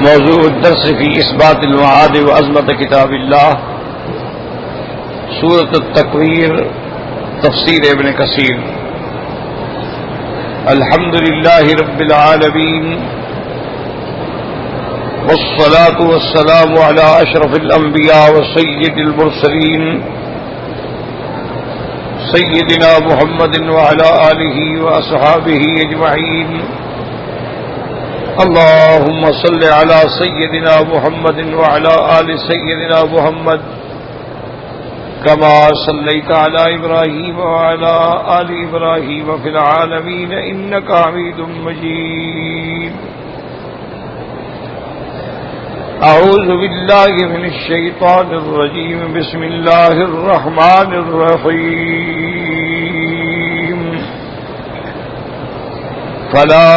موضوع الدرس في إثبات المعاد وعظمة كتاب الله سورة التكوير تفسير ابن كثير. الحمد لله رب العالمين والصلاة والسلام على أشرف الأنبياء وسيد المرسلين سيدنا محمد وعلى آله وأصحابه أجمعين. اللهم صل على سيدنا محمد وعلى آل سيدنا محمد كما صليت على إبراهيم وعلى آل إبراهيم في العالمين إنك حميد مجيد. أعوذ بالله من الشيطان الرجيم. بسم الله الرحمن الرحيم. فلا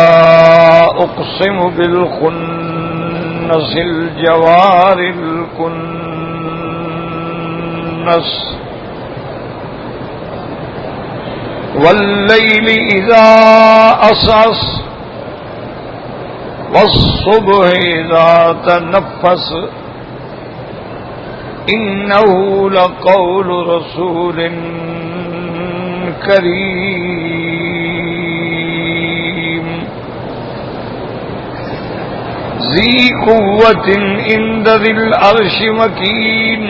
أقسم بالخنس الجوار الكنس والليل إذا أسعس والصبح إذا تنفس إنه لقول رسول كريم ذي قوة عند ذي العرش مكين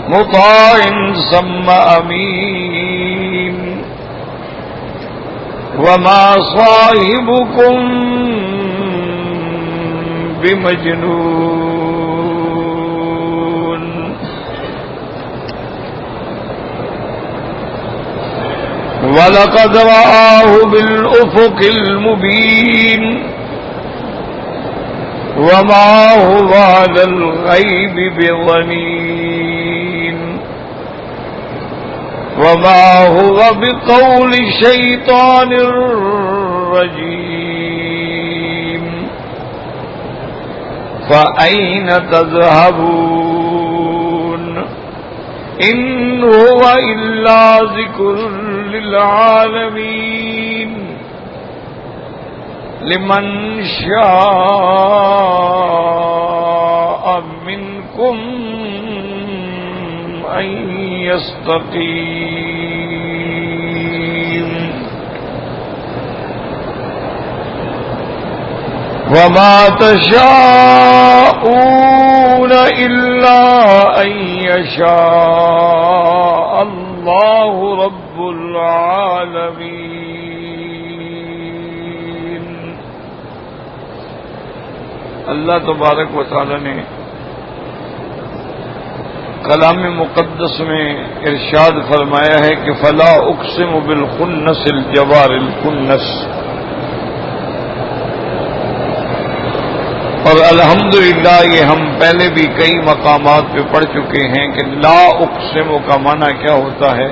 مطاع ثم أمين وما صاحبكم بمجنون ولقد رآه بالأفق المبين وما هو على الغيب بضنين وما هو بقول شيطان رجيم فأين تذهبون إن هو إلا ذكر للعالمين لمن شاء منكم أن يستقيم وما تشاءون إلا أن يشاء الله رب العالمين. اللہ تبارک و تعالی نے کلام مقدس میں ارشاد فرمایا ہے کہ فلا اقسم بالخنس الجوار الکنس، اور الحمدللہ یہ ہم پہلے بھی کئی مقامات پہ پڑھ چکے ہیں کہ لا اقسم کا معنی کیا ہوتا ہے.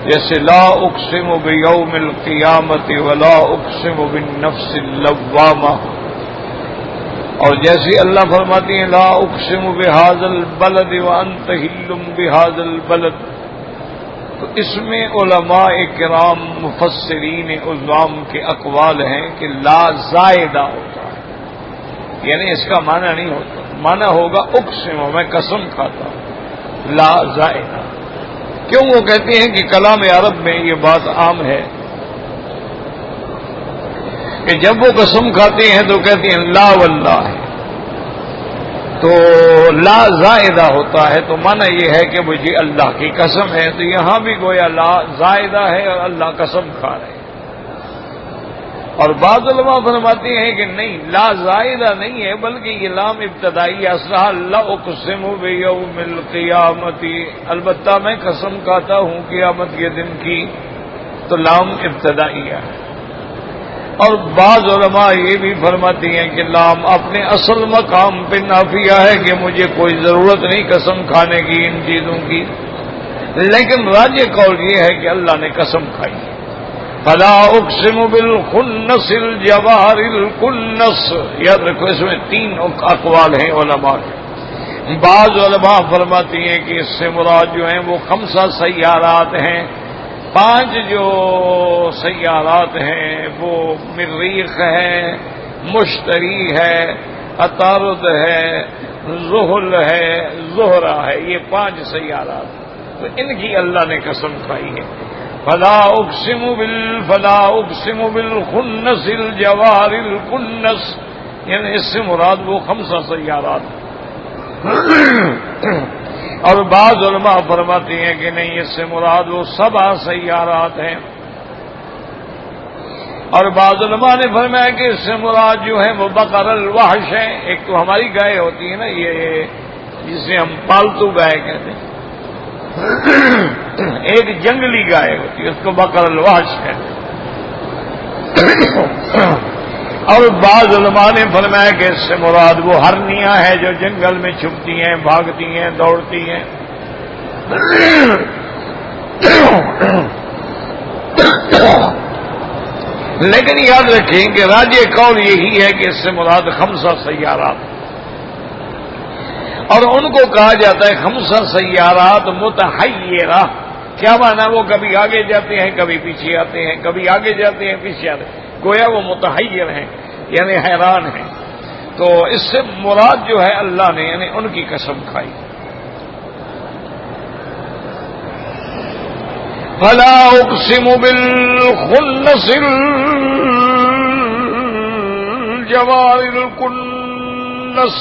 جیسے لا اقسم بیوم القیامت ولا اقسم بالنفس اللوامہ، اور جیسے اللہ فرماتی ہیں لا اقسم بہذا البلد وانت حل بہذا البلد، تو اس میں علماء کرام مفسرین عظام کے اقوال ہیں کہ لا زائدہ ہوتا ہے، یعنی اس کا معنی نہیں ہوتا. معنی ہوگا اقسم، میں قسم کھاتا ہوں، لا زائدہ. کیوں؟ وہ کہتے ہیں کہ کلام عرب میں یہ بات عام ہے کہ جب وہ قسم کھاتے ہیں تو کہتے ہیں لا واللہ ہے، تو لا زائدہ ہوتا ہے، تو معنی یہ ہے کہ مجھے اللہ کی قسم ہے. تو یہاں بھی گویا لا زائدہ ہے اور اللہ قسم کھا رہے ہیں. اور بعض علماء فرماتے ہیں کہ نہیں، لا زائدہ نہیں ہے بلکہ یہ لام ابتدائی اصلہ لا اقسم بیوم القیامت، البتہ میں قسم کھاتا ہوں قیامت کے دن کی، تو لام ابتدائیہ ہے. اور بعض علماء یہ بھی فرماتی ہیں کہ لام اپنے اصل مقام پہ نافیہ ہے کہ مجھے کوئی ضرورت نہیں قسم کھانے کی ان چیزوں کی، لیکن راجح قول یہ ہے کہ اللہ نے قسم کھائی. فلا اقسم بالخنس الجوار الکنس، یاد رکھو اس میں تین اقوال ہیں علماء کے. بعض علماء فرماتی ہیں کہ اس سے مراد جو ہیں وہ خمسہ سیارات ہیں 5 جو سیارات ہیں وہ مریخ ہے، مشتری ہے، عطارد ہے، زحل ہے، زہرہ ہے، یہ 5 سیارات، تو ان کی اللہ نے قسم کھائی ہے۔ فلا اقسم بالخنس الجوار الکنس، یعنی اس سے مراد وہ 5 سیارات۔ اور بعض علماء فرماتے ہیں کہ نہیں، اس سے مراد وہ 7 سیارات ہیں، اور بعض علماء نے فرمایا کہ اس سے مراد جو ہے وہ بقر الوحش ہے۔ ایک تو ہماری گائے ہوتی ہے نا، یہ جسے ہم پالتو گائے کہتے ہیں، ایک جنگلی گائے ہوتی ہے، اس کو بقر الوحش کہتے ہیں۔ اور بعض علماء نے فرمایا کہ اس سے مراد وہ ہرنیاں ہیں جو جنگل میں چھپتی ہیں، بھاگتی ہیں، دوڑتی ہیں۔ لیکن یاد رکھیں کہ راجح قول یہی ہے کہ اس سے مراد 5 سیارات، اور ان کو کہا جاتا ہے 5 سیارات متحیرہ۔ کیا معنی؟ وہ کبھی آگے جاتے ہیں، کبھی پیچھے آتے ہیں، کبھی آگے جاتے ہیں، پیچھے آتے ہیں، گویا وہ متحیر ہیں، یعنی حیران ہیں۔ تو اس سے مراد جو ہے اللہ نے یعنی ان کی قسم کھائی۔ فلا اقسم بالخنس الجوار الکنس،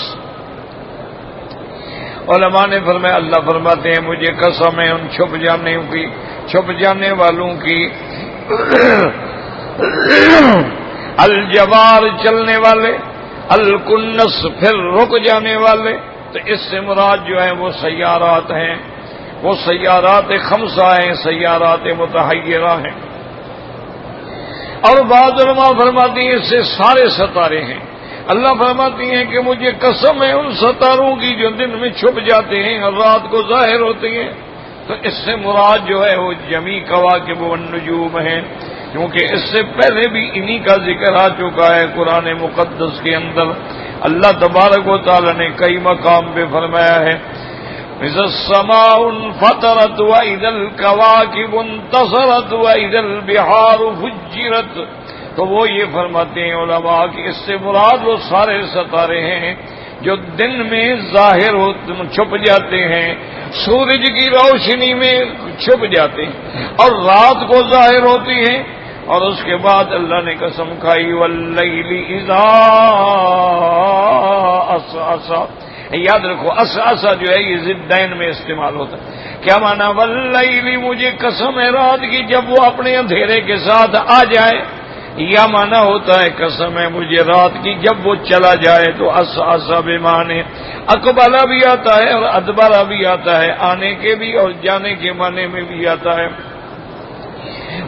علماء نے فرمایا، اللہ فرماتے ہیں مجھے قسم ہے ان چھپ جانے والوں کی، الجوار چلنے والے، الکنس پھر رک جانے والے، تو اس سے مراد جو ہے وہ سیارات ہیں، وہ سیارات 5 ہیں، سیارات متحیرہ ہیں۔ اور بعض علماء فرماتی ہیں اس سے سارے ستارے ہیں۔ اللہ فرماتی ہیں کہ مجھے قسم ہے ان ستاروں کی جو دن میں چھپ جاتے ہیں اور رات کو ظاہر ہوتے ہیں، تو اس سے مراد جو ہے وہ جمی کواکب والنجوم ہیں، کیونکہ اس سے پہلے بھی انہی کا ذکر آ چکا ہے قرآن مقدس کے اندر۔ اللہ تبارک و تعالی نے کئی مقام پہ فرمایا ہے، اذا السماء انفطرت واذا الكواكب انتصرت واذا البحار فجرت، تو وہ یہ فرماتے ہیں علماء کہ اس سے مراد وہ سارے ستارے ہیں جو دن میں ظاہر چھپ جاتے ہیں، سورج کی روشنی میں چھپ جاتے ہیں، اور رات کو ظاہر ہوتی ہیں۔ اور اس کے بعد اللہ نے قسم کھائی واللیل اذا عسعس، یاد رکھو عسعس جو ہے یہ ضدین میں استعمال ہوتا ہے۔ کیا معنی؟ واللیل، مجھے قسم ہے رات کی جب وہ اپنے اندھیرے کے ساتھ آ جائے، یا معنی ہوتا ہے قسم ہے مجھے رات کی جب وہ چلا جائے، تو عسعس بمعنی اقبلہ بھی آتا ہے اور ادبرہ بھی آتا ہے، آنے کے بھی اور جانے کے معنی میں بھی آتا ہے۔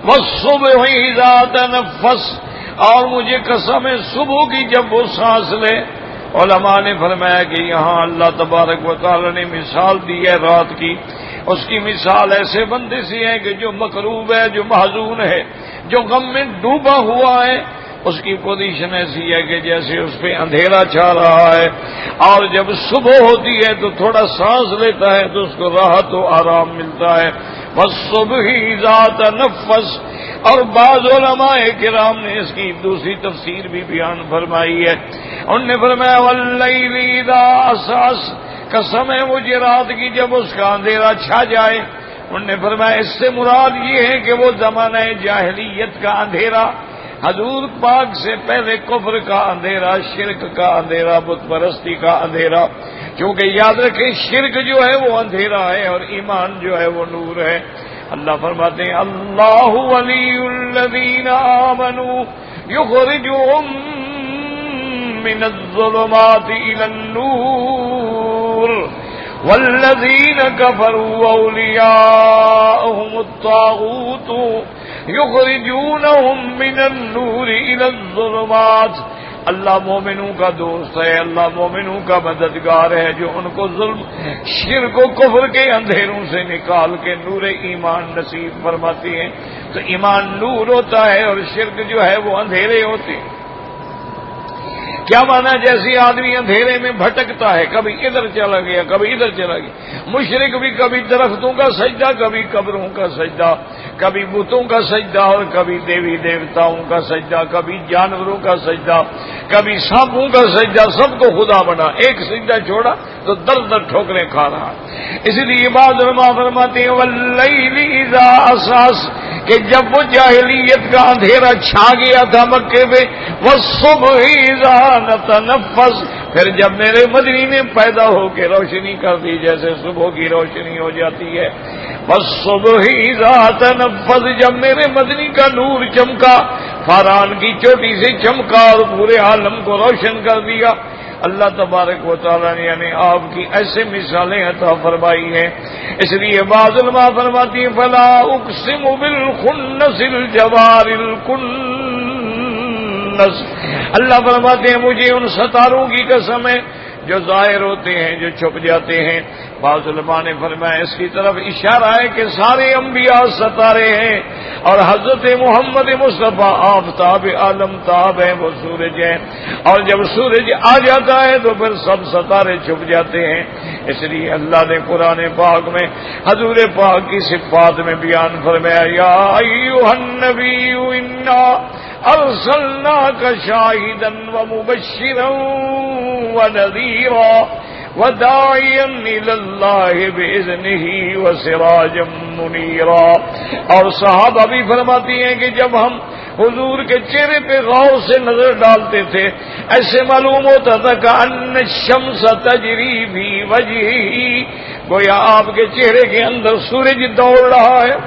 والصبح اذا تنفس، اور مجھے قسم ہے صبح کی جب وہ سانس لے۔ علماء نے فرمایا کہ یہاں اللہ تبارک و تعالی نے مثال دی ہے رات کی، اس کی مثال ایسے بندے سے ہے کہ جو مکروب ہے، جو محزون ہے، جو غم میں ڈوبا ہوا ہے، اس کی پوزیشن ایسی ہے کہ جیسے اس پہ اندھیرا چھا رہا ہے، اور جب صبح ہوتی ہے تو تھوڑا سانس لیتا ہے تو اس کو راحت و آرام ملتا ہے۔ والصبح اذا تنفس، اور بعض علماء کرام نے اس کی دوسری تفسیر بھی بیان فرمائی ہے، انہوں نے فرمایا واللیل اذا عسعس، قسم ہے مجھے رات کی جب اس کا اندھیرا چھا جائے۔ انہوں نے فرمایا اس سے مراد یہ ہے کہ وہ زمانہ جاہلیت کا اندھیرا، حضور پاک سے پہلے کفر کا اندھیرا، شرک کا اندھیرا، بت پرستی کا اندھیرا، کیونکہ یاد رکھیں شرک جو ہے وہ اندھیرا ہے اور ایمان جو ہے وہ نور ہے۔ اللہ فرماتے ہیں اللہ ولی الذین آمنوا یخرجهم من الظلمات الى النور والذین کفروا اولیاءهم الطاغوت یخرجونهم من النور الى الظلمات، اللہ مومنوں کا دوست ہے، اللہ مومنوں کا مددگار ہے جو ان کو ظلم، شرک و کفر کے اندھیروں سے نکال کے نور ایمان نصیب فرماتی ہیں۔ تو ایمان نور ہوتا ہے اور شرک جو ہے وہ اندھیرے ہوتے ہیں۔ کیا مانا؟ جیسے آدمی اندھیرے میں بھٹکتا ہے، کبھی ادھر چلا گیا کبھی ادھر چلا گیا، مشرک بھی کبھی درختوں کا سجدہ کبھی قبروں کا سجدہ، کبھی بتوں کا سجدہ اور کبھی دیوی دیوتاؤں کا سجدہ، کبھی جانوروں کا سجدہ، کبھی سانپوں کا سجدہ، سب کو خدا بنا، ایک سجدہ چھوڑا تو در در ٹھوکریں کھا رہا۔ اس لیے بعض علماء فرماتے ہیں واللیل اذا عسعس، کہ جب وہ جاہلیت کا اندھیرا چھا گیا تھا مکے میں، والصبح اذا تنفس، پھر جب میرے مدنی نے پیدا ہو کے روشنی کر دی جیسے صبح کی روشنی ہو جاتی ہے، والصبح اذا تنفس، جب میرے مدنی کا نور چمکا، فاران کی چوٹی سے چمکا اور پورے عالم کو روشن کر دیا۔ اللہ تبارک و تعالیٰ نے یعنی آپ کی ایسے مثالیں عطا فرمائی ہیں۔ اس لیے بعض علماء فرماتی ہیں فلا اقسم بالخنس الجوار الکنس، اللہ فرماتے ہیں مجھے ان ستاروں کی قسم ہے جو ظاہر ہوتے ہیں، جو چھپ جاتے ہیں۔ بعض علماء نے فرمایا اس کی طرف اشارہ ہے کہ سارے انبیاء ستارے ہیں اور حضرت محمد مصطفیٰ آفتاب عالم تاب ہیں، وہ سورج ہیں، اور جب سورج آ جاتا ہے تو پھر سب ستارے چھپ جاتے ہیں۔ اس لیے اللہ نے قرآن پاک میں حضور پاک کی صفات میں بیان فرمایا یا ایھا النبی انا ارسلناک شاہدا ومبشرا ونذیرا وداعیا الی اللہ باذنہ وسراجا منیرا۔ اور صحابہ بھی فرماتی ہیں کہ جب ہم حضور کے چہرے پہ غور سے نظر ڈالتے تھے ایسے معلوم ہوتا تھا کہ ان الشمس تجری فی وجہہ، گویا آپ کے چہرے کے اندر سورج دوڑ رہا ہے۔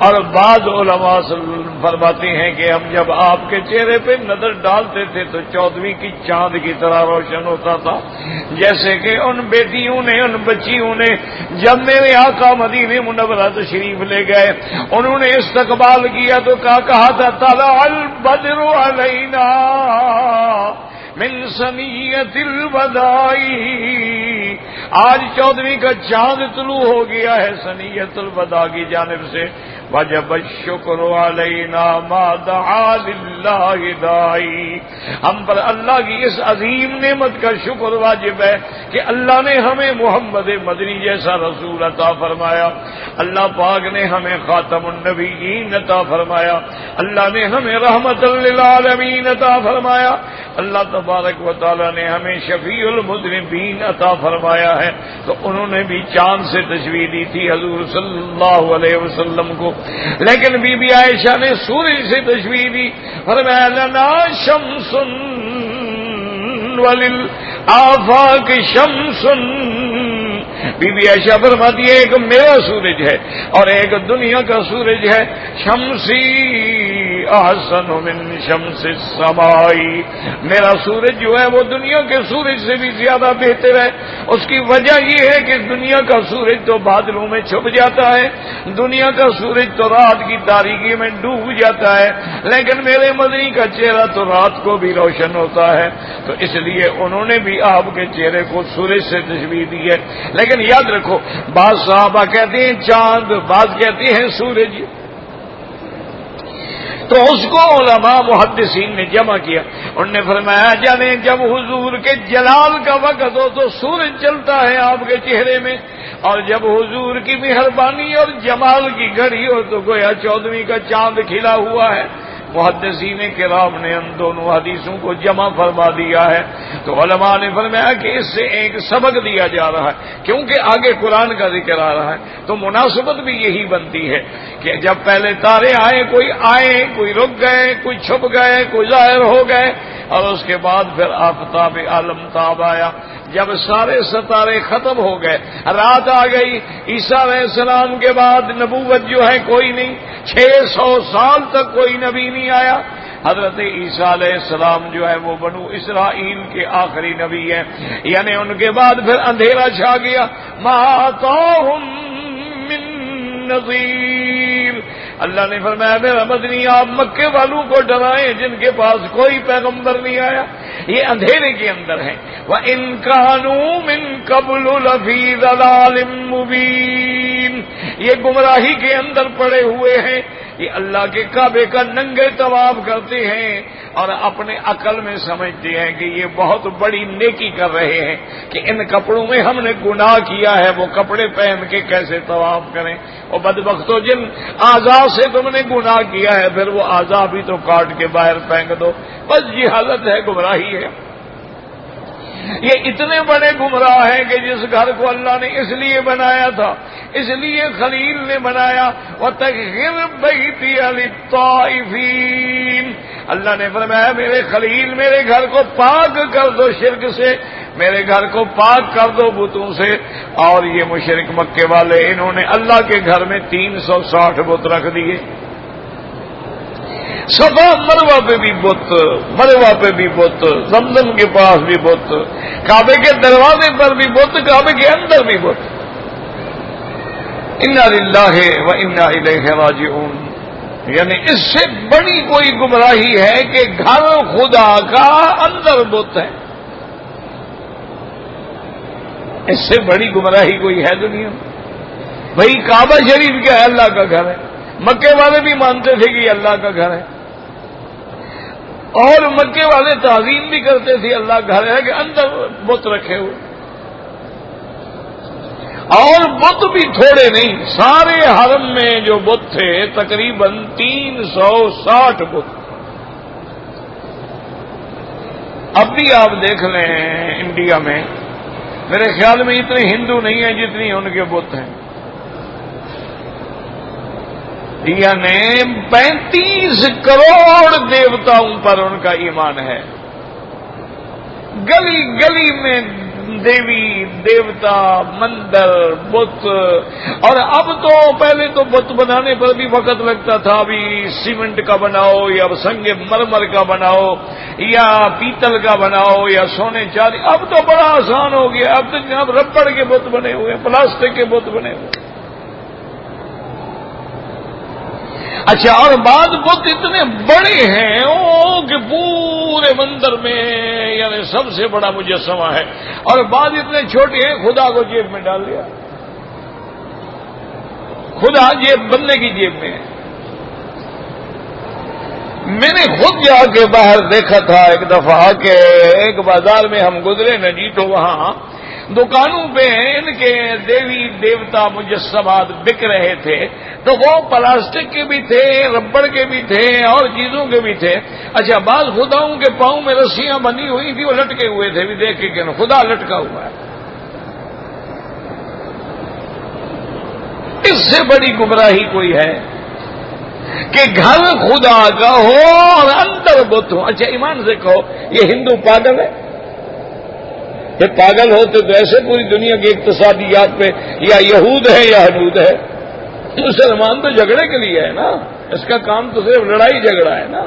اور بعض علماء فرماتے ہیں کہ ہم جب آپ کے چہرے پہ نظر ڈالتے تھے تو 14ویں کی چاند کی طرح روشن ہوتا تھا، جیسے کہ ان بیٹیوں نے، ان بچیوں نے جب میرے آقا مدینہ منورہ تشریف لے گئے انہوں نے استقبال کیا تو کہا تھا طلع البدر علینا من ثنیۃ الوداع، آج 14ویں کا چاند طلوع ہو گیا ہے ثنیۃ الوداع کی جانب سے، وجب الشکر علینا ما دعا للہ داعی، ہم پر اللہ کی اس عظیم نعمت کا شکر واجب ہے کہ اللہ نے ہمیں محمد مدنی جیسا رسول عطا فرمایا، اللہ پاک نے ہمیں خاتم النبیین عطا فرمایا، اللہ نے ہمیں رحمت للعالمین عطا فرمایا، اللہ تبارک و تعالی نے ہمیں شفیع المذنبین عطا فرمایا ہے۔ تو انہوں نے بھی چاند سے تشبیہ دی تھی حضور صلی اللہ علیہ وسلم کو، لیکن بی بی عائشہ نے سورج سے تشبیہ دی، فرمایا لنا شمس وللآفاق شمس، بی بی عائشہ فرماتی ہے ایک میرا سورج ہے اور ایک دنیا کا سورج ہے، شمسی احسن من شمس السماء، میرا سورج جو ہے وہ دنیا کے سورج سے بھی زیادہ بہتر ہے۔ اس کی وجہ یہ ہے کہ دنیا کا سورج تو بادلوں میں چھپ جاتا ہے، دنیا کا سورج تو رات کی تاریکی میں ڈوب جاتا ہے، لیکن میرے مدنی کا چہرہ تو رات کو بھی روشن ہوتا ہے، تو اس لیے انہوں نے بھی آپ کے چہرے کو سورج سے تشبیہ دی ہے۔ لیکن یاد رکھو بعض صحابہ کہتے ہیں چاند، بعض کہتے ہیں سورج، تو اس کو علماء محدثین نے جمع کیا، انہوں نے فرمایا جانے جب حضور کے جلال کا وقت ہو تو سورج چلتا ہے آپ کے چہرے میں، اور جب حضور کی مہربانی اور جمال کی گھڑی ہو تو گویا 14ویں کا چاند کھلا ہوا ہے۔ محدثین کرام نے ان دونوں حدیثوں کو جمع فرما دیا ہے، تو علماء نے فرمایا کہ اس سے ایک سبق دیا جا رہا ہے، کیونکہ آگے قرآن کا ذکر آ رہا ہے تو مناسبت بھی یہی بنتی ہے کہ جب پہلے تارے آئے کوئی رک گئے، کوئی چھپ گئے، کوئی ظاہر ہو گئے، اور اس کے بعد پھر آفتاب عالم تاب آیا، جب سارے ستارے ختم ہو گئے، رات آ گئی، عیسیٰ علیہ السلام کے بعد نبوت جو ہے کوئی نہیں، 600 سال تک کوئی نبی نہیں آیا، حضرت عیسیٰ علیہ السلام جو ہے وہ بنو اسرائیل کے آخری نبی ہیں، یعنی ان کے بعد پھر اندھیرا چھا گیا، ما آتاہم من نذیر، اللہ نے فرمایا میرا مدنی آپ مکے والوں کو ڈرائیں جن کے پاس کوئی پیغمبر نہیں آیا، یہ اندھیرے کے اندر ہیں، وَإِن كَانُوا مِن قَبْلُ لَفِي ضَلَالٍ مُبِينٍ، یہ گمراہی کے اندر پڑے ہوئے ہیں، یہ اللہ کے کعبے کا ننگے طواف کرتے ہیں اور اپنے عقل میں سمجھتے ہیں کہ یہ بہت بڑی نیکی کر رہے ہیں کہ ان کپڑوں میں ہم نے گناہ کیا ہے، وہ کپڑے پہن کے کیسے طواف کریں۔ اور بدبختو، جن اعضاء سے تم نے گناہ کیا ہے پھر وہ اعضاء بھی تو کاٹ کے باہر پھینک دو۔ بس یہ حالت ہے، گمراہی ہے۔ یہ اتنے بڑے گمراہ ہیں کہ جس گھر کو اللہ نے اس لیے بنایا تھا، اس لیے خلیل نے بنایا، وَتَطْهِرْ بَيْتِيَ لِلطَّائِفِينَ، اللہ نے فرمایا میرے خلیل میرے گھر کو پاک کر دو شرک سے، میرے گھر کو پاک کر دو بتوں سے۔ اور یہ مشرک مکے والے، انہوں نے اللہ کے گھر میں 360 بت رکھ دیے، صفا مروہ پہ بھی بت، مروہ پہ بھی بت، زمزم کے پاس بھی بت، کعبے کے دروازے پر بھی بت، کعبے کے اندر بھی بت۔ انا للہ و انا الیہ راجعون، یعنی اس سے بڑی کوئی گمراہی ہے کہ گھر خدا کا اندر بت ہے، اس سے بڑی گمراہی کوئی ہے دنیا میں؟ بھائی کعبہ شریف کیا ہے؟ اللہ کا گھر ہے، مکے والے بھی مانتے تھے کہ یہ اللہ کا گھر ہے، اور مکے والے تعظیم بھی کرتے تھے اللہ کا گھر ہے کہ اندر بت رکھے ہوئے، اور بت بھی تھوڑے نہیں، سارے حرم میں جو بت تھے تقریباً 360 بت۔ اب بھی آپ دیکھ لیں انڈیا میں میرے خیال میں اتنے ہندو نہیں ہیں جتنی ان کے بت ہیں، یعنی 35 کروڑ دیوتاؤں پر ان کا ایمان ہے، گلی گلی میں دیوی دیوتا مندر بت۔ اور اب تو پہلے تو بت بنانے پر بھی وقت لگتا تھا، ابھی سیمنٹ کا بناؤ یا سنگ مرمر کا بناؤ یا پیتل کا بناؤ یا سونے چاندی، اب تو بڑا آسان ہو گیا، اب تو جناب ربڑ کے بت بنے ہوئے، پلاسٹک کے بت بنے ہوئے۔ اچھا، اور بعض بت اتنے بڑے ہیں کہ پورے مندر میں یعنی سب سے بڑا مجسمہ ہے، اور بعض اتنے چھوٹے ہیں خدا کو جیب میں ڈال دیا، خدا جیب بندے کی جیب میں ہے۔ میں نے خود جا کے باہر دیکھا تھا ایک دفعہ کہ ایک بازار میں ہم گزرے نا جی، تو وہاں دکانوں پہ ان کے دیوی دیوتا مجسمات بک رہے تھے، تو وہ پلاسٹک کے بھی تھے، ربڑ کے بھی تھے اور چیزوں کے بھی تھے۔ اچھا، بعض خداؤں کے پاؤں میں رسیاں بنی ہوئی تھی، وہ لٹکے ہوئے تھے، بھی دیکھ کے خدا لٹکا ہوا ہے۔ اس سے بڑی گمراہی کوئی ہے کہ گھر خدا کا ہو اور اندر بت ہو۔ اچھا ایمان سے کہو، یہ ہندو پاگل ہے؟ یہ پاگل ہوتے تو ایسے پوری دنیا کی اقتصادیات پہ یا یہود ہے یا حنود ہے۔ مسلمان تو جھگڑے کے لیے ہے نا، اس کا کام تو صرف لڑائی جھگڑا ہے نا،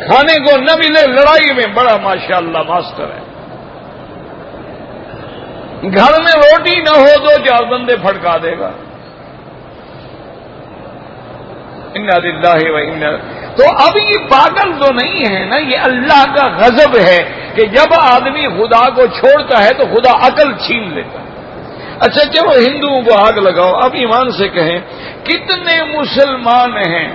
کھانے کو نہ ملے لڑائی میں بڑا ماشاءاللہ ماسٹر ہے، گھر میں روٹی نہ ہو تو 4 بندے پھڑکا دے گا۔ انا للہ و انا، تو اب یہ پاگل تو نہیں ہے نا، یہ اللہ کا غضب ہے کہ جب آدمی خدا کو چھوڑتا ہے تو خدا عقل چھین لیتا ہے۔ اچھا چلو ہندوؤں کو آگ لگاؤ، اب ایمان سے کہیں کتنے مسلمان ہیں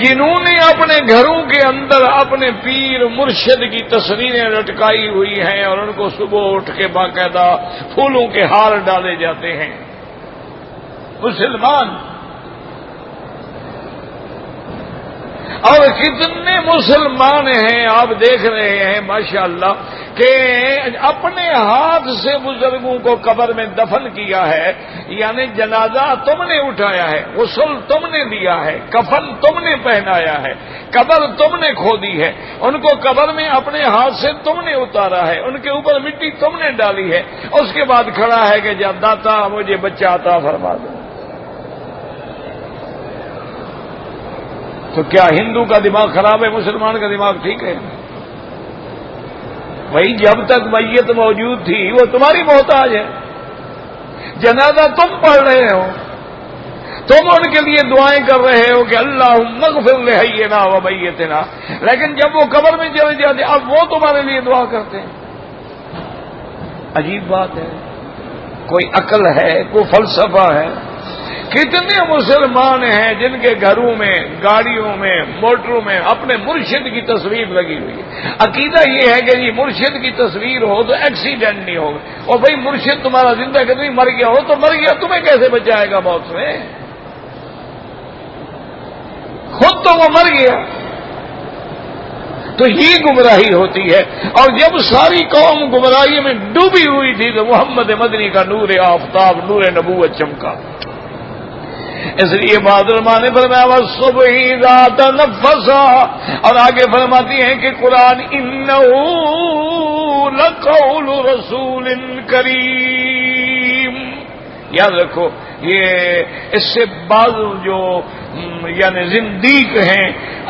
جنہوں نے اپنے گھروں کے اندر اپنے پیر مرشد کی تصویریں لٹکائی ہوئی ہیں اور ان کو صبح اٹھ کے باقاعدہ پھولوں کے ہار ڈالے جاتے ہیں؟ مسلمان، اور کتنے مسلمان ہیں آپ دیکھ رہے ہیں ماشاءاللہ کہ اپنے ہاتھ سے بزرگوں کو قبر میں دفن کیا ہے، یعنی جنازہ تم نے اٹھایا ہے، غسل تم نے دیا ہے، کفن تم نے پہنایا ہے، قبر تم نے کھودی ہے، ان کو قبر میں اپنے ہاتھ سے تم نے اتارا ہے، ان کے اوپر مٹی تم نے ڈالی ہے، اس کے بعد کھڑا ہے کہ جب داتا مجھے بچہ عطا فرما دو۔ تو کیا ہندو کا دماغ خراب ہے، مسلمان کا دماغ ٹھیک ہے؟ وہی جب تک میت موجود تھی وہ تمہاری محتاج ہے، جنازہ تم پڑھ رہے ہو، تم ان کے لیے دعائیں کر رہے ہو کہ اللہم اغفر لحینا و میتنا، لیکن جب وہ قبر میں چلے جاتے اب وہ تمہارے لیے دعا کرتے ہیں۔ عجیب بات ہے، کوئی عقل ہے، کوئی فلسفہ ہے؟ کتنے مسلمان ہیں جن کے گھروں میں، گاڑیوں میں، موٹروں میں اپنے مرشد کی تصویر لگی ہوئی ہے؟ عقیدہ یہ ہے کہ جی مرشد کی تصویر ہو تو ایکسیڈنٹ نہیں ہوگا، اور بھائی مرشد تمہارا زندہ کہ نہیں، مر گیا ہو تو مر گیا، تمہیں کیسے بچائے گا موت سے؟ خود تو وہ مر گیا۔ تو یہ گمراہی ہوتی ہے، اور جب ساری قوم گمراہی میں ڈوبی ہوئی تھی تو محمد مدنی کا نور آفتاب، نور نبوت چمکا۔ اس لیے بہادر نے فرمایا والصبح اذا تنفسا، اور آگے فرماتی ہیں کہ قرآن انہ لقول رسول کریم۔ یاد رکھو، یہ اس سے بعض جو یعنی زندیق ہیں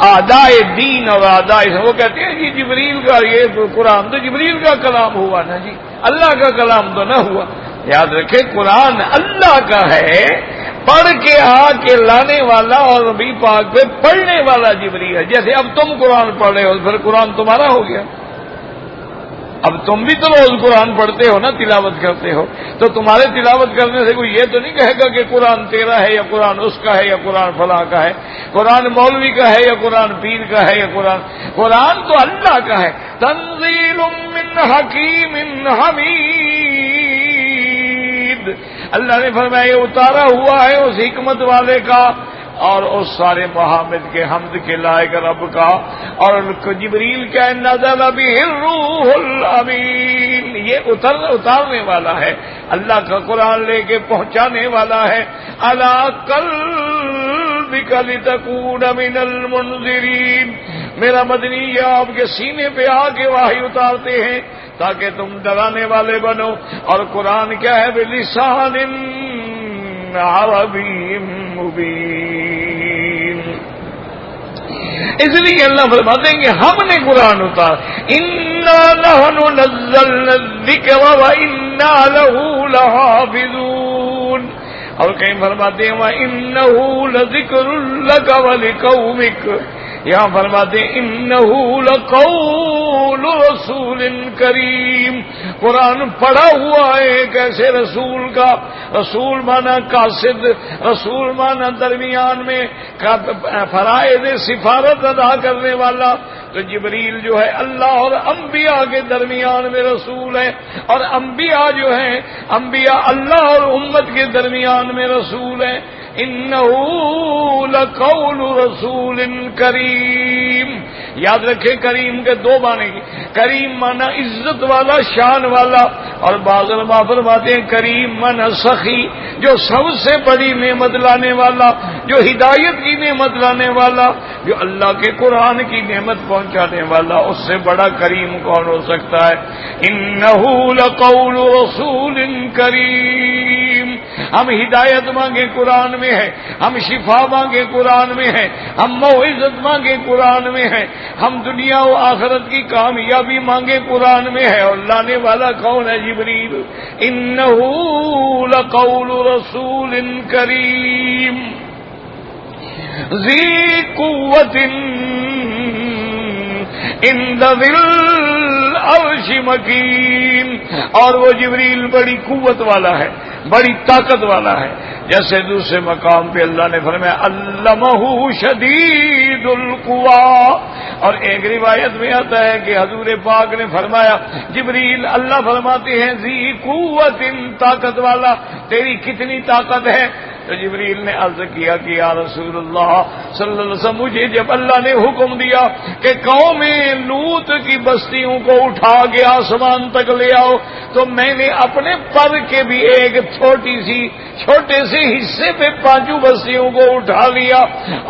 اعدائے دین اور اعدائے، وہ کہتے ہیں کہ جبریل کا یہ قرآن تو جبریل کا کلام ہوا نا جی، اللہ کا کلام تو نہ ہوا۔ یاد رکھے قرآن اللہ کا ہے، پڑھ کے آ کے لانے والا اور نبی پاک پہ پڑھنے والا جبریل ہے۔ جیسے اب تم قرآن پڑھ رہے ہو پھر قرآن تمہارا ہو گیا، اب تم بھی تو روز قرآن پڑھتے ہو نا، تلاوت کرتے ہو، تو تمہارے تلاوت کرنے سے کوئی یہ تو نہیں کہے گا کہ قرآن تیرا ہے یا قرآن اس کا ہے یا قرآن فلاں کا ہے، قرآن مولوی کا ہے یا قرآن پیر کا ہے یا قرآن تو اللہ کا ہے۔ تنزیل من حکیم حمید، اللہ نے فرمایا یہ اتارا ہوا ہے اس حکمت والے کا اور اس سارے محامد کے حمد کے لائق رب کا، اور جبریل کا نزل بہ الروح الامین، یہ اتارنے والا ہے، اللہ کا قرآن لے کے پہنچانے والا ہے۔ علی قلبک لتکون من المنذرین، میرا مدنی یہ آپ کے سینے پہ آ کے وحی اتارتے ہیں تاکہ تم ڈرانے والے بنو، اور قرآن کیا ہے؟ بلسان عربی مبین۔ اس لیے اللہ فرماتے ہیں کہ ہم نے قرآن اتار، انا نحن نزلنا الذکر وانا لہ لحافظون، اور کہیں فرماتے ہیں وانہ لذکر لک ولقومک، یہاں فرماتے ہیں انہ لقول رسول کریم، قرآن پڑھا ہوا ہے ایک ایسے رسول کا، رسول مانا قاصد، رسول مانا درمیان میں فرائض سفارت ادا کرنے والا، تو جبریل جو ہے اللہ اور انبیاء کے درمیان میں رسول ہے، اور انبیاء جو ہیں انبیاء اللہ اور امت کے درمیان میں رسول ہے۔ انہ لقول رسول کریم، یاد رکھے کریم کے دو معنی کی، کریم مانا عزت والا، شان والا، اور بعض علماء فرماتے ہیں کریم مانا سخی، جو سب سے بڑی نعمت لانے والا، جو ہدایت کی نعمت لانے والا، جو اللہ کے قرآن کی نعمت پہنچانے والا، اس سے بڑا کریم کون ہو سکتا ہے؟ انہ لقول رسول کریم۔ ہم ہدایت مانگے قرآن میں ہے، ہم شفا مانگے قرآن میں ہے، ہم موعظت مانگے قرآن میں ہے، ہم دنیا و آخرت کی کامیابی مانگے قرآن میں ہے، اور لانے والا کون ہے؟ جبریل۔ انہ لقول رسول کریم ذی قوت عند ذی العرش مکین، اور وہ جبریل بڑی قوت والا ہے، بڑی طاقت والا ہے، جیسے دوسرے مقام پہ اللہ نے فرمایا علمہ شدید القویٰ، اور ایک روایت میں آتا ہے کہ حضور پاک نے فرمایا جبریل، اللہ فرماتے ہیں ذی قوت، طاقت والا، تیری کتنی طاقت ہے؟ تو جبریل نے عرض کیا کہ یا رسول اللہ صلی اللہ علیہ وسلم، مجھے جب اللہ نے حکم دیا کہ قوم لوط کی بستیوں کو اٹھا کے آسمان تک لے آؤ، تو میں نے اپنے پر کے بھی ایک چھوٹے سے حصے پہ پانچوں بستیوں کو اٹھا لیا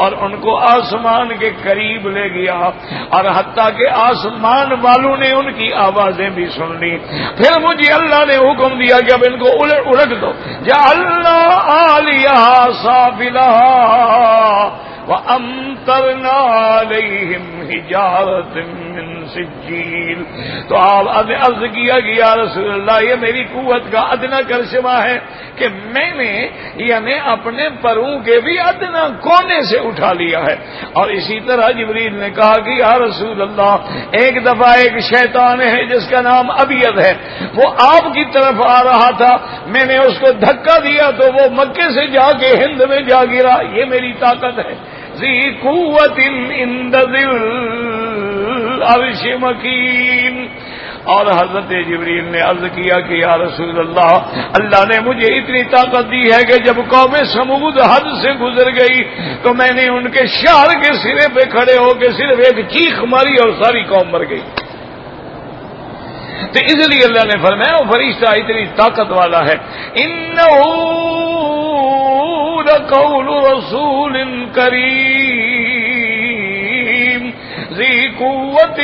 اور ان کو آسمان کے قریب لے گیا، اور حتیٰ کہ آسمان والوں نے ان کی آوازیں بھی سن لی۔ پھر مجھے اللہ نے حکم دیا کہ اب ان کو الٹ دو، جعلنا عالیہا سافلہا وَأَمْطَرْنَا عَلَيْهِمْ حجارۃ من سجیل. تو آپ عرض کیا کہ یا رسول اللہ یہ میری قوت کا ادنا کرشمہ ہے کہ میں نے یعنی اپنے پروں کے بھی ادنا کونے سے اٹھا لیا ہے. اور اسی طرح جبریل نے کہا کہ یا رسول اللہ ایک دفعہ ایک شیطان ہے جس کا نام ابیض ہے، وہ آپ کی طرف آ رہا تھا، میں نے اس کو دھکا دیا تو وہ مکے سے جا کے ہند میں جا گرا. یہ میری طاقت ہے. ذی قوت عند ذی العرش مکین. اور حضرت جبریل نے عرض کیا کہ یا رسول اللہ اللہ نے مجھے اتنی طاقت دی ہے کہ جب قوم سمود حد سے گزر گئی تو میں نے ان کے شہر کے سرے پہ کھڑے ہو کے صرف ایک چیخ ماری اور ساری قوم مر گئی. تو اس لیے اللہ نے فرمایا وہ فرشتہ اتنی طاقت والا ہے. انہ لقول رسول کریم ذی قوت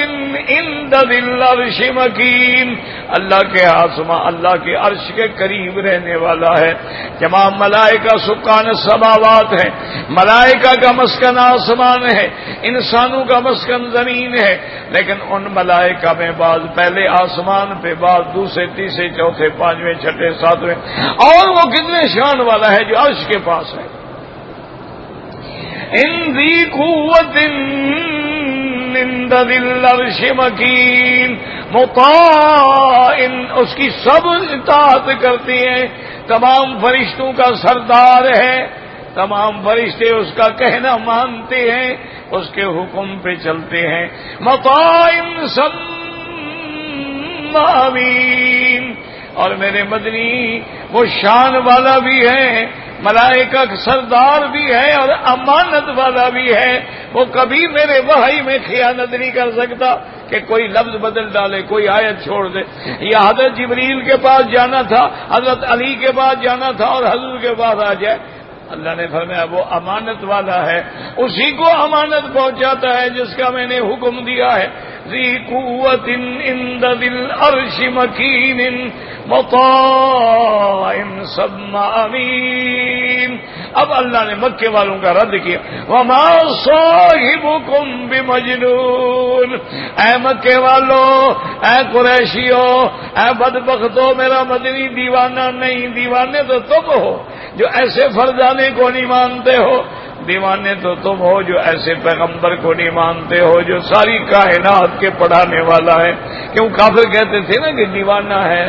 عند ذی العرش مکین. اللہ کے آسمان اللہ کے عرش کے قریب رہنے والا ہے. تمام ملائکہ سکان السماوات ہیں، ملائکہ کا مسکن آسمان ہے، انسانوں کا مسکن زمین ہے، لیکن ان ملائکہ میں بعض پہلے آسمان پہ، بعض دوسرے تیسرے چوتھے پانچویں چھٹے ساتویں. اور وہ کتنے شان والا ہے جو عرش کے پاس ہے. ان ذی قوت عند ذی العرش مکین مطاع، اس کی سب اطاعت کرتی ہیں. تمام فرشتوں کا سردار ہے، تمام فرشتے اس کا کہنا مانتے ہیں، اس کے حکم پہ چلتے ہیں. مطاع ثم امین. اور میرے مدنی وہ شان والا بھی ہے، ملائکہ سردار بھی ہے اور امانت والا بھی ہے. وہ کبھی میرے وحی میں خیانت نہیں کر سکتا کہ کوئی لفظ بدل ڈالے، کوئی آیت چھوڑ دے. یا حضرت جبریل کے پاس جانا تھا، حضرت علی کے پاس جانا تھا اور حضور کے پاس آ جائے. اللہ نے فرمایا وہ امانت والا ہے، اسی کو امانت پہنچاتا ہے جس کا میں نے حکم دیا ہے. ذی قوت عند ذی العرش مکین مطاع ثم امین. اب اللہ نے مکے والوں کا رد کیا. وما صاحبکم بمجنون. اے مکے والو، اے قریشیو، اے بدبختو، میرا مدنی دیوانہ نہیں. دیوانے تو تم ہو جو ایسے فرزانے کو نہیں مانتے ہو، دیوانے تو تم ہو جو ایسے پیغمبر کو نہیں مانتے ہو جو ساری کائنات کے پڑھانے والا ہے. کیوں کافر کہتے تھے نا کہ دیوانہ ہے،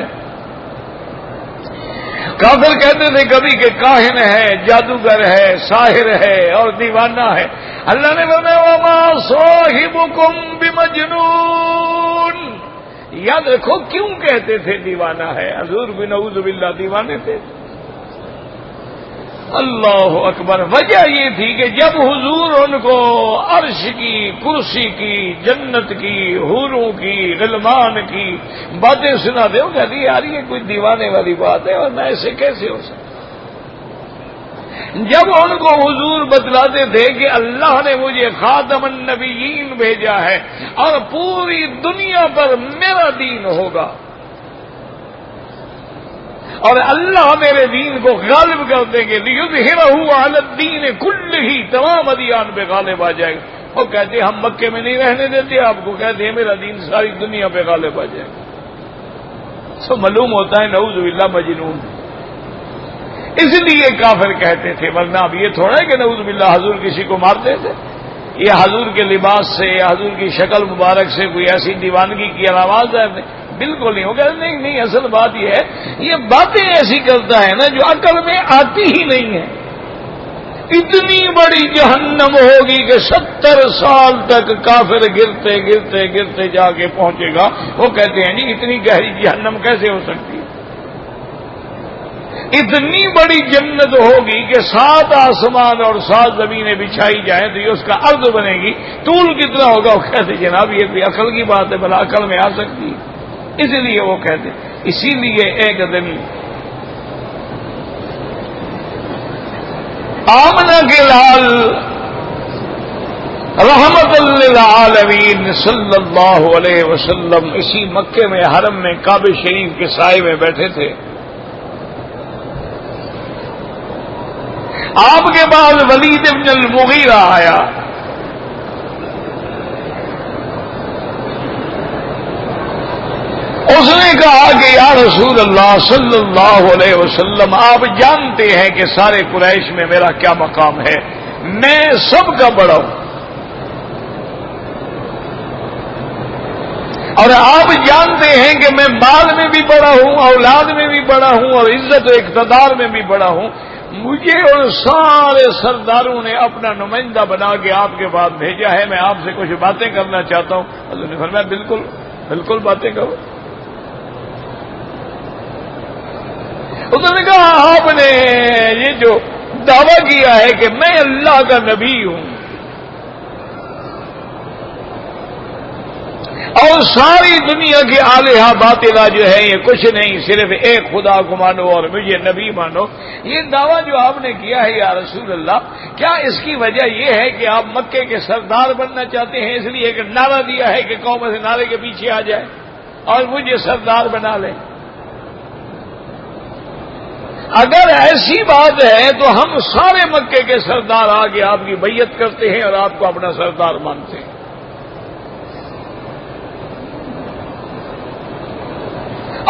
کافر کہتے تھے کبھی کہ کاہن ہے، جادوگر ہے، ساحر ہے اور دیوانہ ہے. اللہ نے فرمایا وما صاحبکم بمجنون. یاد رکھو کیوں کہتے تھے دیوانہ ہے. حضور بن نعوذ باللہ دیوانے تھے. اللہ اکبر. وجہ یہ تھی کہ جب حضور ان کو عرش کی، کرسی کی، جنت کی، حوروں کی، غلمان کی باتیں سنا دے، وہ کہتی یار یہ کوئی دیوانے والی بات ہے اور میں ایسے کیسے ہو سکتا. جب ان کو حضور بتلاتے تھے کہ اللہ نے مجھے خاتم النبیین بھیجا ہے اور پوری دنیا پر میرا دین ہوگا اور اللہ میرے دین کو غالب کر دیں گے، لیظہرہ علی الدین کلہ، تمام ادیان پہ غالب آ جائے گا. وہ کہتے ہم مکے میں نہیں رہنے دیتے آپ کو، کہتے ہیں میرا دین ساری دنیا پہ غالب آ جائے گا. سو معلوم ہوتا ہے نعوذ باللہ مجنون. اس لیے کافر کہتے تھے، ورنہ اب یہ تھوڑا ہے کہ نعوذ باللہ حضور کسی کو مارتے تھے. یہ حضور کے لباس سے یا حضور کی شکل مبارک سے کوئی ایسی دیوانگی کی آواز ہے بالکل نہیں ہوگا. نہیں اصل بات یہ ہے یہ باتیں ایسی کرتا ہے نا جو عقل میں آتی ہی نہیں ہے. اتنی بڑی جہنم ہوگی کہ 70 سال تک کافر گرتے گرتے گرتے جا کے پہنچے گا. وہ کہتے ہیں جی اتنی گہری جہنم کیسے ہو سکتی ہے. اتنی بڑی جنت ہوگی کہ 7 آسمان اور 7 زمینیں بچھائی جائیں تو یہ اس کا عرض بنے گی. طول کتنا ہوگا؟ وہ کہتے جناب یہ کوئی عقل کی بات ہے، بلا عقل میں آ سکتی ہے. اسی لیے وہ کہتے. اسی لیے ایک دن آمنہ کے لال رحمت للعالمین صلی اللہ علیہ وسلم اسی مکے میں حرم میں کعبہ شریف کے سائے میں بیٹھے تھے. آپ کے بعد ولید بن المغیرہ آیا. رسول اللہ صلی اللہ علیہ وسلم، آپ جانتے ہیں کہ سارے قریش میں میرا کیا مقام ہے، میں سب کا بڑا ہوں، اور آپ جانتے ہیں کہ میں مال میں بھی بڑا ہوں، اولاد میں بھی بڑا ہوں، اور عزت و اقتدار میں بھی بڑا ہوں۔ مجھے اور سارے سرداروں نے اپنا نمائندہ بنا کے آپ کے پاس بھیجا ہے، میں آپ سے کچھ باتیں کرنا چاہتا ہوں۔ حضور نے فرمایا بالکل بالکل باتیں کرو۔ انہوں نے کہا آپ نے یہ جو دعویٰ کیا ہے کہ میں اللہ کا نبی ہوں اور ساری دنیا کی آلیہ باطلہ جو ہے یہ کچھ نہیں، صرف ایک خدا کو مانو اور مجھے نبی مانو، یہ دعویٰ جو آپ نے کیا ہے یا رسول اللہ، کیا اس کی وجہ یہ ہے کہ آپ مکے کے سردار بننا چاہتے ہیں، اس لیے کہ نعرہ دیا ہے کہ قوم سے نعرے کے پیچھے آ جائے اور مجھے سردار بنا لیں؟ اگر ایسی بات ہے تو ہم سارے مکے کے سردار آگے آپ کی بیعت کرتے ہیں اور آپ کو اپنا سردار مانتے ہیں۔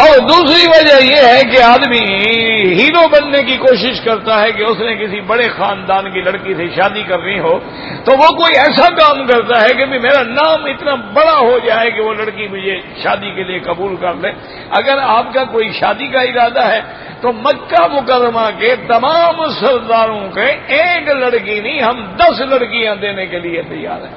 اور دوسری وجہ یہ ہے کہ آدمی ہیرو بننے کی کوشش کرتا ہے کہ اس نے کسی بڑے خاندان کی لڑکی سے شادی کرنی ہو تو وہ کوئی ایسا کام کرتا ہے کہ میرا نام اتنا بڑا ہو جائے کہ وہ لڑکی مجھے شادی کے لیے قبول کر لے۔ اگر آپ کا کوئی شادی کا ارادہ ہے تو مکہ مکرمہ کے تمام سرداروں کے ایک لڑکی نہیں، ہم 10 لڑکیاں دینے کے لیے تیار ہیں۔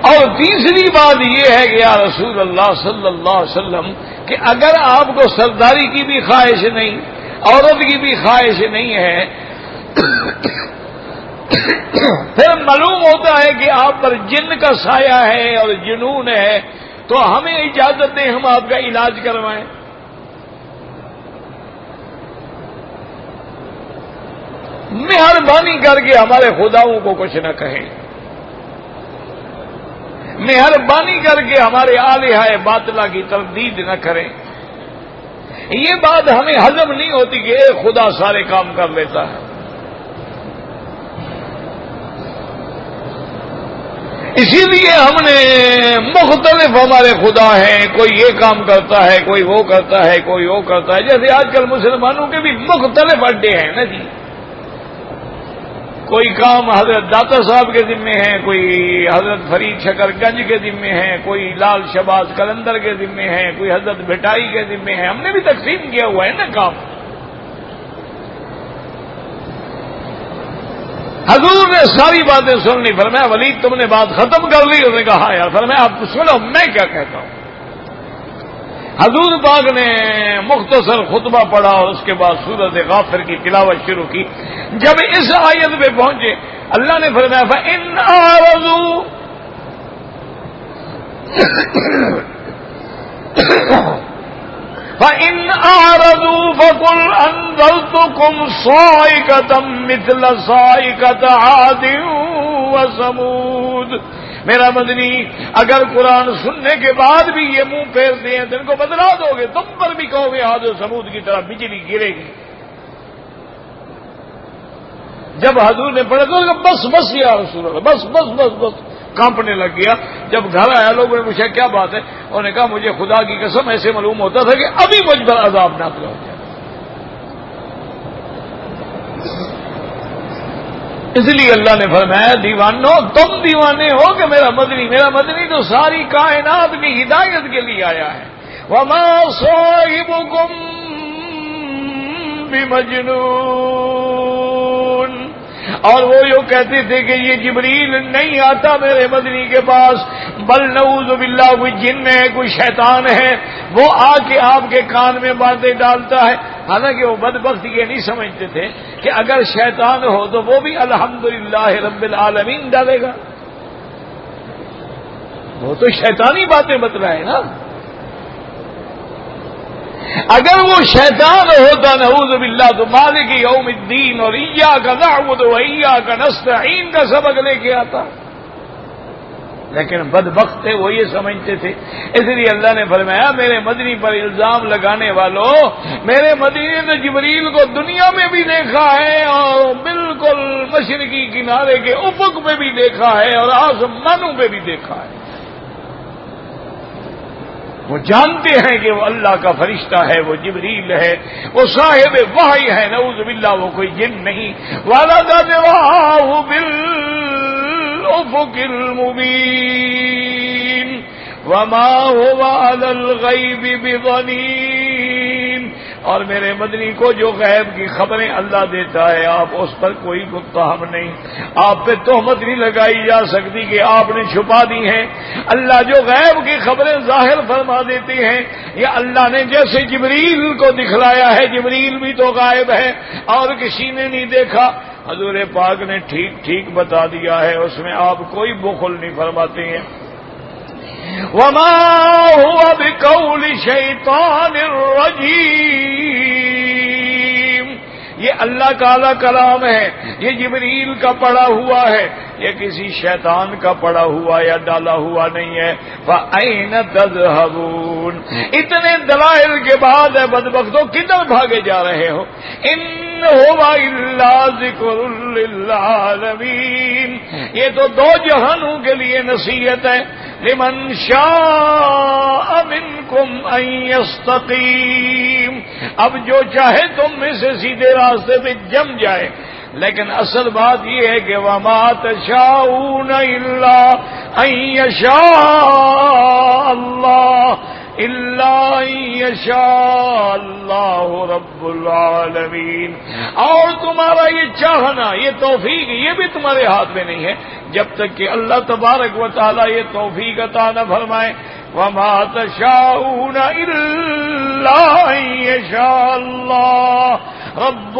اور تیسری بات یہ ہے کہ یا رسول اللہ صلی اللہ علیہ وسلم کہ اگر آپ کو سرداری کی بھی خواہش نہیں، عورت کی بھی خواہش نہیں ہے، پھر معلوم ہوتا ہے کہ آپ پر جن کا سایہ ہے اور جنون ہے، تو ہمیں اجازت دیں ہم آپ کا علاج کروائیں۔ مہربانی کر کے ہمارے خداؤں کو کچھ نہ کہیں، مہربانی کر کے ہمارے آلیہ باطلہ کی تردید نہ کریں۔ یہ بات ہمیں ہضم نہیں ہوتی کہ ایک خدا سارے کام کر لیتا ہے۔ اسی لیے ہم نے مختلف ہمارے خدا ہیں، کوئی یہ کام کرتا ہے، کوئی وہ کرتا ہے، کوئی وہ کرتا ہے۔ جیسے آج کل مسلمانوں کے بھی مختلف اڈے ہیں نا جی، کوئی کام حضرت داتا صاحب کے ذمے ہیں، کوئی حضرت فرید شکر گنج کے ذمے ہیں، کوئی لال شہباز قلندر کے ذمے ہیں، کوئی حضرت بھٹائی کے ذمے ہیں۔ ہم نے بھی تقسیم کیا ہوا ہے نا کام۔ حضور نے ساری باتیں سن لی، فرمایا ولید تم نے بات ختم کر لی؟ انہوں نے کہا ہاں یار۔ فرمایا آپ سنو میں کیا کہتا ہوں۔ حضور پاک نے مختصر خطبہ پڑھا اور اس کے بعد سورۃ غافر کی تلاوت شروع کی۔ جب اس آیت پہ پہنچے اللہ نے فرمایا فَإِنْ أَعْرَضُوا فَقُلْ أَنذَرْتُكُمْ صَاعِقَةً مِثْلَ صَاعِقَةِ عَادٍ وَثَمُودَ۔ میرا مدنی اگر قرآن سننے کے بعد بھی یہ منہ پھیرتے ہیں تو ان کو بدلا دو گے، تم پر بھی کہو گے عاد و ثمود کی طرح بجلی گرے گی۔ جب حضور نے پڑھا تو بس بس یا رسول اللہ، بس بس بس بس، کانپنے لگ گیا۔ جب گھر آیا لوگوں نے پوچھا کیا بات ہے، انہوں نے کہا مجھے خدا کی قسم ایسے معلوم ہوتا تھا کہ ابھی مجھ پر عذاب نازل ہو جائے۔ اس لیے اللہ نے فرمایا دیوانو تم دیوانے ہو کہ میرا مدنی تو ساری کائنات کی ہدایت کے لیے آیا ہے۔ وما صاحبكم بمجنون، اور وہ یوں کہتے تھے کہ یہ جبریل نہیں آتا میرے مدنی کے پاس، بل نعوذ باللہ کوئی جن ہے، کوئی شیطان ہے، وہ آ کے آپ کے کان میں باتیں ڈالتا ہے۔ حالانکہ وہ بدبخت یہ نہیں سمجھتے تھے کہ اگر شیطان ہو تو وہ بھی الحمدللہ رب العالمین ڈالے گا، وہ تو شیطانی باتیں بتلائے نا۔ اگر وہ شیطان ہوتا نعوذ باللہ تو مالک یوم الدین اور ایاک نعبد و ایاک نستعین کا سبق لے کے آتا، لیکن بدبخت تھے، وہ یہ سمجھتے تھے۔ اس لیے اللہ نے فرمایا میرے مدنی پر الزام لگانے والوں، میرے مدنی نے جبریل کو دنیا میں بھی دیکھا ہے اور بالکل مشرقی کنارے کے افق پہ بھی دیکھا ہے اور آسمانوں پہ بھی دیکھا ہے۔ وہ جانتے ہیں کہ وہ اللہ کا فرشتہ ہے، وہ جبریل ہے، وہ صاحب وحی ہے، نعوذ باللہ وہ کوئی جن نہیں۔ وَلَقَدْ رَآهُ بِالْأُفُقِ الْمُبِينِ وَمَا هُوَ عَلَى الْغَيْبِ بِضَنِينٍ۔ اور میرے مدنی کو جو غیب کی خبریں اللہ دیتا ہے، آپ اس پر کوئی متہم نہیں، آپ پہ تہمت نہیں لگائی جا سکتی کہ آپ نے چھپا دی ہیں۔ اللہ جو غیب کی خبریں ظاہر فرما دیتی ہیں، یا اللہ نے جیسے جبریل کو دکھلایا ہے، جبریل بھی تو غائب ہے اور کسی نے نہیں دیکھا، حضور پاک نے ٹھیک ٹھیک بتا دیا ہے، اس میں آپ کوئی بخل نہیں فرماتے ہیں۔ وَمَا هُوَ بِقَوْلِ شَيْطَانٍ رَّجِيمٍ۔ یہ اللہ کا اعلیٰ کلام ہے، یہ جبریل کا پڑھا ہوا ہے، یہ کسی شیطان کا پڑھا ہوا یا ڈالا ہوا نہیں ہے۔ فَأَيْنَ تَذْهَبُونَ۔ اتنے دلائل کے بعد ہے بدبختوں، کدھر بھاگے جا رہے ہو؟ إِنْ هُوَ إِلَّا ذِكْرٌ لِّلْعَالَمِينَ۔ یہ تو دو جہانوں کے لیے نصیحت ہے۔ لمن شاء منکم ان یستقیم۔ اب جو چاہے تم میں سے سیدھے راستے پہ جم جائے، لیکن اصل بات یہ ہے کہ وما تشاءون الا ان یشاء اللہ الا ان یشاء اللہ رب العالمین۔ اور تمہارا یہ چاہنا، یہ توفیق، یہ بھی تمہارے ہاتھ میں نہیں ہے جب تک کہ اللہ تبارک و تعالی یہ توفیق عطا نہ فرمائے۔ وما تشاءون الا ان یشاء اللہ رب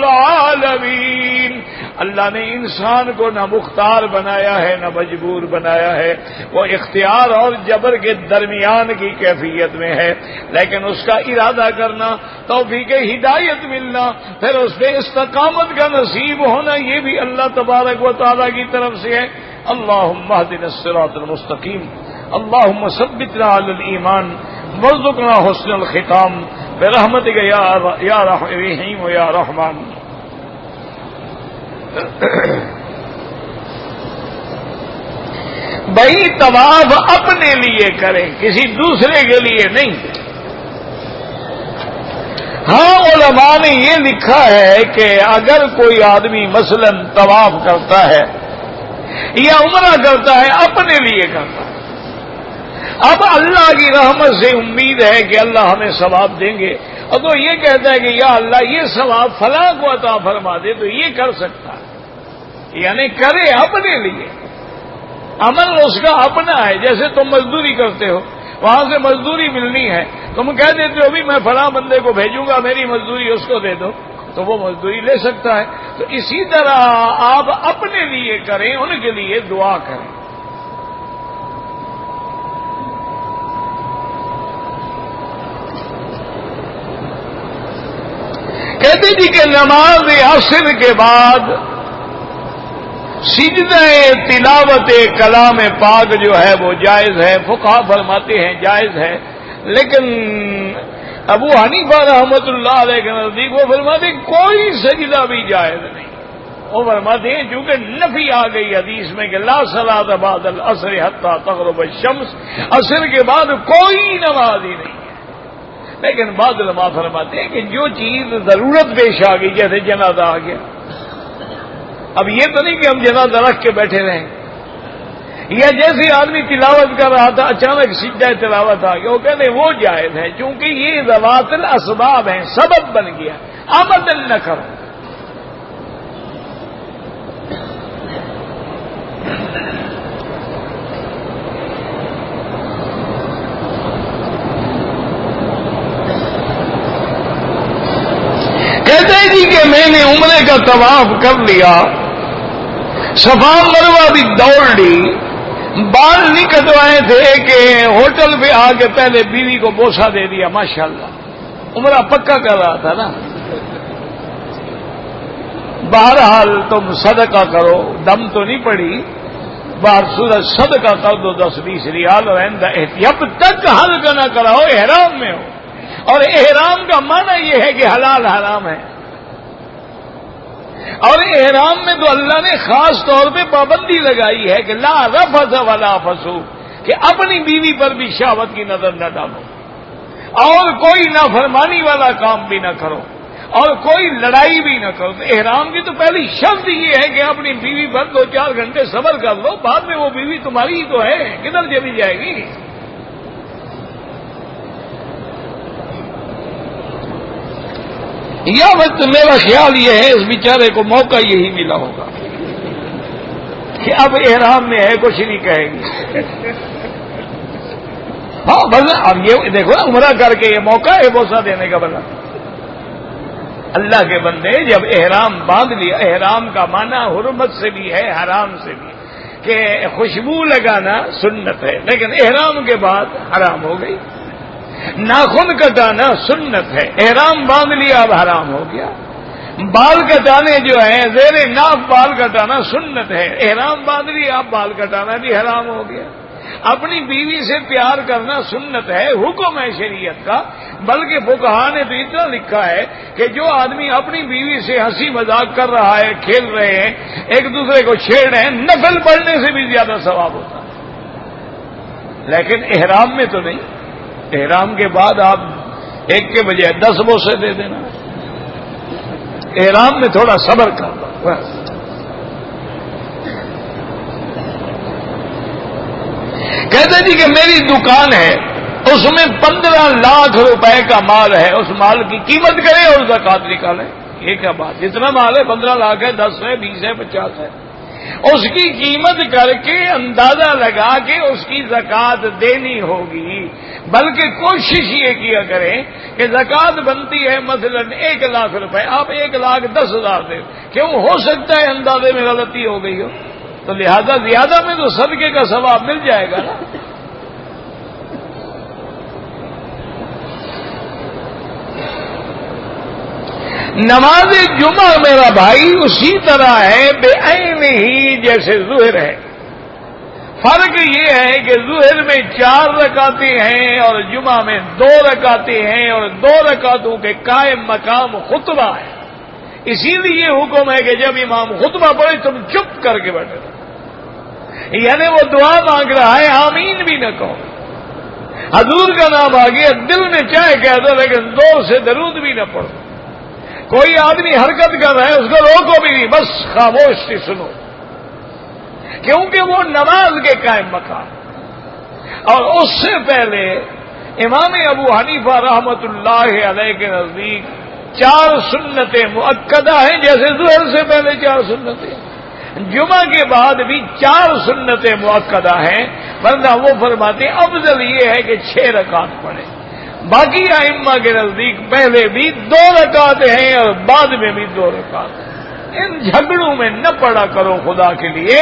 العالمین۔ اللہ نے انسان کو نہ مختار بنایا ہے نہ مجبور بنایا ہے، وہ اختیار اور جبر کے درمیان کی کیفیت میں ہے، لیکن اس کا ارادہ کرنا، توفیق ہدایت ملنا، پھر اس پہ استقامت کا نصیب ہونا، یہ بھی اللہ تبارک و تعالیٰ کی طرف سے ہے۔ اللہم اہدنا الصراط المستقیم، اللہم ثبتنا علی الایمان وارزقنا حسن الختام برحمتک یا رحیم و یا رحمان۔ بھائی طواف اپنے لیے کریں، کسی دوسرے کے لیے نہیں۔ ہاں علماء نے یہ لکھا ہے کہ اگر کوئی آدمی مثلا طواف کرتا ہے یا عمرہ کرتا ہے، اپنے لیے کرتا ہے، اب اللہ کی رحمت سے امید ہے کہ اللہ ہمیں ثواب دیں گے، اور تو یہ کہتا ہے کہ یا اللہ یہ ثواب فلاں کو عطا فرما دے، تو یہ کر سکتا ہے، یعنی کرے اپنے لیے، عمل اس کا اپنا ہے۔ جیسے تم مزدوری کرتے ہو، وہاں سے مزدوری ملنی ہے، تم کہہ دیتے ہو بھی میں فلاں بندے کو بھیجوں گا، میری مزدوری اس کو دے دو، تو وہ مزدوری لے سکتا ہے۔ تو اسی طرح آپ اپنے لیے کریں، ان کے لیے دعا کریں۔ کہتے جی کہ نماز عصر کے بعد سجدہ تلاوت کلام پاک جو ہے وہ جائز ہے، فقہا فرماتے ہیں جائز ہے، لیکن ابو حنیفہ رحمۃ اللہ علیہ کے نزدیک وہ فرماتے ہیں کوئی سجدہ بھی جائز نہیں۔ وہ فرماتے ہیں چونکہ نفی آ گئی حدیث میں کہ لا صلاۃ بعد العصر حتی تغرب الشمس، عصر کے بعد کوئی نماز ہی نہیں ہے۔ لیکن بعض علماء فرماتے ہیں کہ جو چیز ضرورت پیش آ گئی، جیسے جنازہ آ گیا، اب یہ تو نہیں کہ ہم جنازہ رکھ کے بیٹھے رہیں، یا جیسے آدمی تلاوت کر رہا تھا اچانک سجدہ تلاوت آ گیا، وہ کہتے ہیں وہ جائز ہے، چونکہ یہ ذوات الاسباب ہیں، سبب بن گیا، عمدن نہ کرو۔ کہتے ہیں جی کہ میں نے عمرے کا طواف کر لیا، صفا مروہ بھی دوڑ لی، بال نہیں کٹوائے تھے کہ ہوٹل پہ آ کے پہلے بیوی کو بوسہ دے دیا، ماشاءاللہ عمرہ پکا کر رہا تھا نا۔ بہرحال تم صدقہ کرو، دم تو نہیں پڑی، باہر صورت صدقہ کر دو 10-20 ریال، اور جب تک حلق نہ کراؤ احرام میں ہو، اور احرام کا معنی یہ ہے کہ حلال حرام ہے، اور احرام میں تو اللہ نے خاص طور پہ پابندی لگائی ہے کہ لا رفث ولا فسوق، کہ اپنی بیوی پر بھی شہوت کی نظر نہ ڈالو اور کوئی نافرمانی والا کام بھی نہ کرو اور کوئی لڑائی بھی نہ کرو. احرام کی تو پہلی شرط یہ ہے کہ اپنی بیوی پر 2-4 گھنٹے صبر کر لو, بعد میں وہ بیوی تمہاری ہی تو ہے, کدھر چلی جائے گی. یا وقت میرا خیال یہ ہے اس بیچارے کو موقع یہی ملا ہوگا کہ اب احرام میں ہے کچھ نہیں کہے گی. ہاں بس اب یہ دیکھو نا, عمرہ کر کے یہ موقع ہے بوسہ دینے کا. بلا اللہ کے بندے جب احرام باندھ لیا, احرام کا معنی حرمت سے بھی ہے حرام سے بھی, کہ خوشبو لگانا سنت ہے لیکن احرام کے بعد حرام ہو گئی. ناخن کٹانا سنت ہے, احرام باندھ لیا اب حرام ہو گیا. بال کٹانے جو ہیں زیر ناف بال کٹانا سنت ہے, احرام باندھ لیا اب بال کٹانا بھی حرام ہو گیا. اپنی بیوی سے پیار کرنا سنت ہے, حکم ہے شریعت کا. بلکہ فقہا نے تو اتنا لکھا ہے کہ جو آدمی اپنی بیوی سے ہنسی مذاق کر رہا ہے, کھیل رہے ہیں, ایک دوسرے کو چھیڑ رہے ہیں, نفل پڑھنے سے بھی زیادہ ثواب ہوتا ہے. لیکن احرام میں تو نہیں. احرام کے بعد آپ 1 کے بجائے 10 بوسے دے دینا. احرام میں تھوڑا صبر کر لو بس. کہتے جی کہ میری دکان ہے, اس میں 15 لاکھ روپے کا مال ہے, اس مال کی قیمت کرے اور زکات نکالے. یہ کیا بات, جتنا مال ہے 15 لاکھ ہے, 10 ہے, 20 ہے, 50 ہے, اس کی قیمت کر کے اندازہ لگا کے اس کی زکات دینی ہوگی. بلکہ کوشش یہ کیا کریں کہ زکات بنتی ہے مثلا 1 لاکھ روپے, آپ 1,10,000 دیں. کیوں, ہو سکتا ہے اندازے میں غلطی ہو گئی ہو, تو لہذا زیادہ میں تو صدقے کا ثواب مل جائے گا نا. نماز جمعہ میرا بھائی اسی طرح ہے بے عین ہی جیسے ظہر ہے. فرق یہ ہے کہ ظہر میں 4 رکعتیں ہیں اور جمعہ میں 2 رکعتیں ہیں, اور 2 رکعتوں کے قائم مقام خطبہ ہے. اسی لیے حکم ہے کہ جب امام خطبہ پڑھے تم چپ کر کے بیٹھے رہو. یعنی وہ دعا مانگ رہا ہے, آمین بھی نہ کہو. حضور کا نام آ گیا, دل میں چاہے کہہ دو لیکن زور سے درود بھی نہ پڑھو. کوئی آدمی حرکت کر رہا ہے اس کو روکو بھی نہیں, بس خاموش سے سنو, کیونکہ وہ نماز کے قائم مقام. اور اس سے پہلے امام ابو حنیفہ رحمت اللہ علیہ کے نزدیک 4 سنتیں مؤکدہ ہیں, جیسے ظہر سے پہلے 4 سنتیں, جمعہ کے بعد بھی 4 سنتیں مؤکدہ ہیں. ورنہ وہ فرماتے ہیں افضل یہ ہے کہ 6 رکعت پڑھیں. باقی ائمہ کے نزدیک پہلے بھی 2 رکعت ہیں اور بعد میں بھی 2 رکعت ہیں. ان جھگڑوں میں نہ پڑا کرو خدا کے لیے.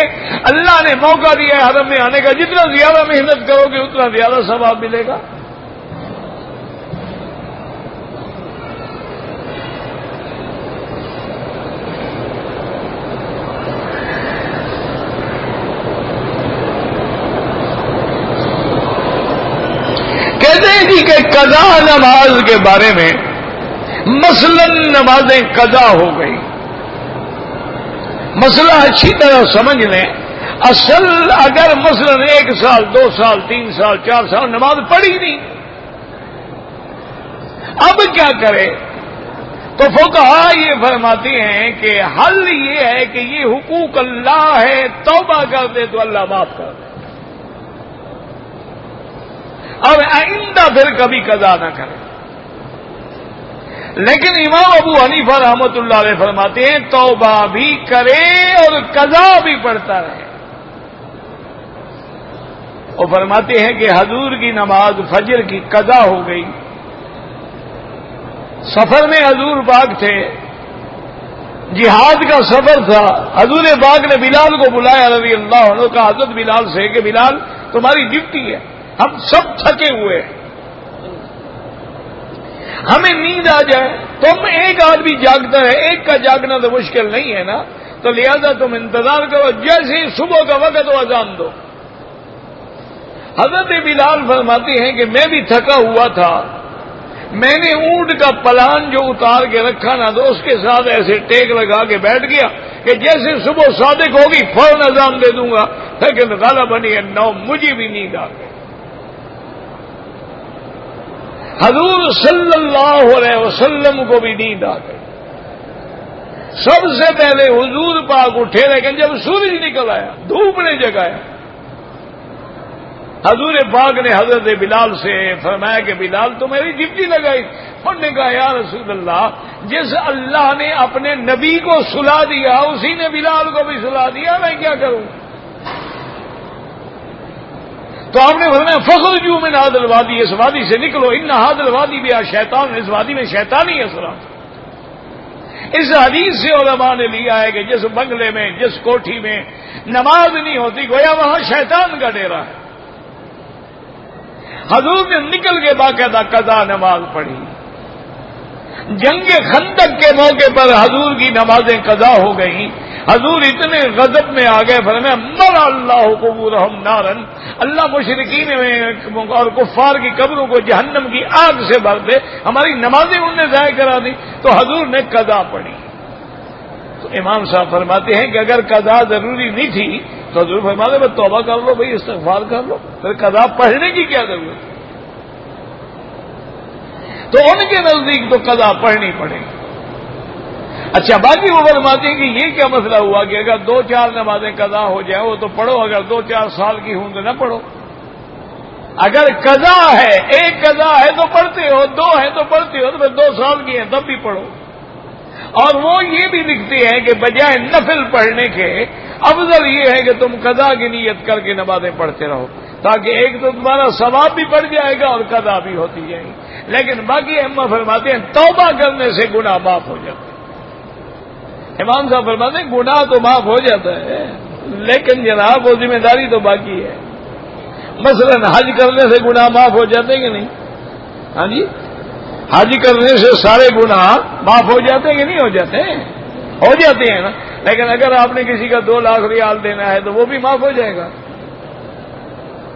اللہ نے موقع دیا ہے حرم میں آنے کا, جتنا زیادہ محنت کرو گے اتنا زیادہ ثواب ملے گا. کہتے ہیں جی کہ قضا نماز کے بارے میں مثلا نمازیں قضا ہو گئی. مسئلہ اچھی طرح سمجھ لیں. اصل اگر مثلا 1 سال 2 سال 3 سال 4 سال نماز پڑھی نہیں, اب کیا کرے, تو فقہا یہ فرماتے ہیں کہ حل یہ ہے کہ یہ حقوق اللہ ہے, توبہ کر دے تو اللہ معاف کر دے, اور آئندہ پھر کبھی قضا نہ کرے. لیکن امام ابو حنیفہ رحمت اللہ علیہ فرماتے ہیں توبہ بھی کرے اور قضا بھی پڑھتا رہے. وہ فرماتے ہیں کہ حضور کی نماز فجر کی قضا ہو گئی. سفر میں حضور پاک تھے, جہاد کا سفر تھا. حضور پاک نے بلال کو بلایا رضی اللہ عنہ, کا حضرت بلال سے کہ بلال تمہاری ڈیوٹی ہے, ہم سب تھکے ہوئے ہیں, ہمیں نیند آ جائے, تم ایک آدمی جاگتا ہے, ایک کا جاگنا تو مشکل نہیں ہے نا, تو لہذا تم انتظار کرو, جیسے ہی صبح کا وقت ہو اذان دو. حضرت بلال فرماتے ہیں کہ میں بھی تھکا ہوا تھا, میں نے اونٹ کا پلان جو اتار کے رکھا نا, تو اس کے ساتھ ایسے ٹیک لگا کے بیٹھ گیا کہ جیسے صبح صادق ہوگی فوراً اذان دے دوں گا، لیکن غالباً النوم مجھے بھی نیند آ گئی۔ حضور صلی اللہ علیہ وسلم کو بھی نیند آ گئی۔ سب سے پہلے حضور پاک اٹھے، لیکن جب سورج نکل آیا، دھوپ نے جگایا، حضور پاک نے حضرت بلال سے فرمایا کہ بلال تو میری ڈیوٹی لگائی۔ انہوں نے کہا یا رسول اللہ، جس اللہ نے اپنے نبی کو سلا دیا اسی نے بلال کو بھی سلا دیا، میں کیا کروں؟ تو آپ نے فرمایا فخرجوا من هذا الوادی، اس وادی سے نکلو، ان هذا الوادی بها شیطان، اس وادی میں شیطانی اثرات۔ اس حدیث سے علماء نے لیا ہے کہ جس بنگلے میں، جس کوٹھی میں نماز نہیں ہوتی، گویا وہاں شیطان کا ڈیرا ہے۔ حضور نے نکل کے باقاعدہ قضا نماز پڑھی۔ جنگ خندق کے موقع پر حضور کی نمازیں قضا ہو گئیں۔ حضور اتنے غضب میں آ گئے، فرمایا مر اللہ قبورہم نارا، اللہ مشرکین اور کفار کی قبروں کو جہنم کی آگ سے بھر دے، ہماری نمازیں انہوں نے ضائع کرا دی۔ تو حضور نے قضا پڑھی۔ تو امام صاحب فرماتے ہیں کہ اگر قضا ضروری نہیں تھی تو حضور فرماتے بس توبہ کر لو بھائی، استغفار کر لو، پھر قضا پڑھنے کی کیا ضرورت؟ تو ان کے نزدیک تو قضا پڑھنی پڑے گی۔ اچھا، باقی وہ فرماتے ہیں کہ یہ کیا مسئلہ ہوا کہ اگر 2-4 نمازیں قضا ہو جائیں وہ تو پڑھو، اگر 2-4 سال کی ہوں تو نہ پڑھو۔ اگر قضا ہے، ایک قضا ہے تو پڑھتے ہو، 2 ہے تو پڑھتے ہو، تو پھر 2 سال کی ہیں تب بھی پڑھو۔ اور وہ یہ بھی لکھتے ہیں کہ بجائے نفل پڑھنے کے افضل یہ ہے کہ تم قضا کی نیت کر کے نمازیں پڑھتے رہو، تاکہ ایک تو تمہارا ثواب بھی بڑھ جائے گا اور قضا بھی ہوتی جائے گی۔ لیکن باقی ائمہ فرماتے ہیں توبہ کرنے سے گناہ معاف ہو جاتا ہے۔ امام صاحب فرماتے ہیں گناہ تو معاف ہو جاتا ہے، لیکن جناب وہ ذمہ داری تو باقی ہے۔ مثلا حج کرنے سے گناہ معاف ہو جاتے ہیں کہ نہیں؟ ہاں جی، حج کرنے سے سارے گناہ معاف ہو جاتے ہیں کہ نہیں ہو جاتے ہیں؟ ہو جاتے ہیں نا۔ لیکن اگر آپ نے کسی کا 2 لاکھ ریال دینا ہے تو وہ بھی معاف ہو جائے گا۔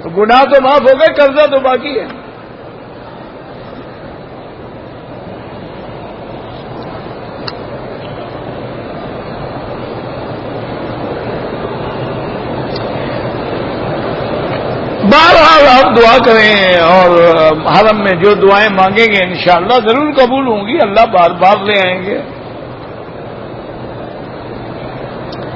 تو گناہ تو معاف ہو گئے، قرضہ تو باقی ہے۔ بہرحال آپ دعا کریں اور حرم میں جو دعائیں مانگیں گے انشاءاللہ ضرور قبول ہوں گی، اللہ بار بار لے آئیں گے۔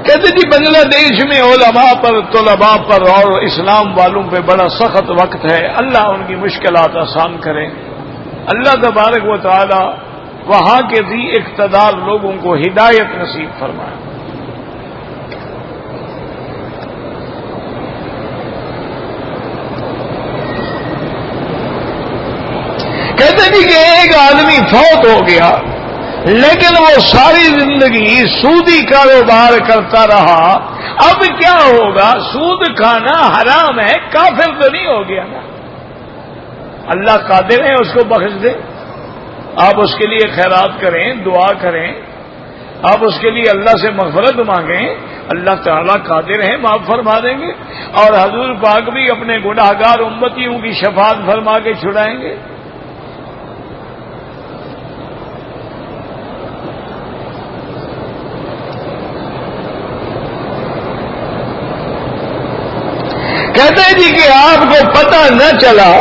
کہتے جی بنگلہ دیش میں علماء پر، طلباء پر اور اسلام والوں پہ بڑا سخت وقت ہے، اللہ ان کی مشکلات آسان کرے۔ اللہ تبارک و تعالی وہاں کے ذی اقتدار لوگوں کو ہدایت نصیب فرمائے۔ کہتے جی کہ ایک آدمی فوت ہو گیا، لیکن وہ ساری زندگی سودی کاروبار کرتا رہا، اب کیا ہوگا؟ سود کھانا حرام ہے، کافر تو نہیں ہو گیا نا؟ اللہ قادر ہے اس کو بخش دے۔ آپ اس کے لیے خیرات کریں، دعا کریں، آپ اس کے لیے اللہ سے مغفرت مانگیں، اللہ تعالیٰ قادر ہیں، معاف فرما دیں گے۔ اور حضور پاک بھی اپنے گناہگار امتیوں کی شفاعت فرما کے چھڑائیں گے۔ کہتے ہیں جی کہ آپ کو پتہ نہ چلا،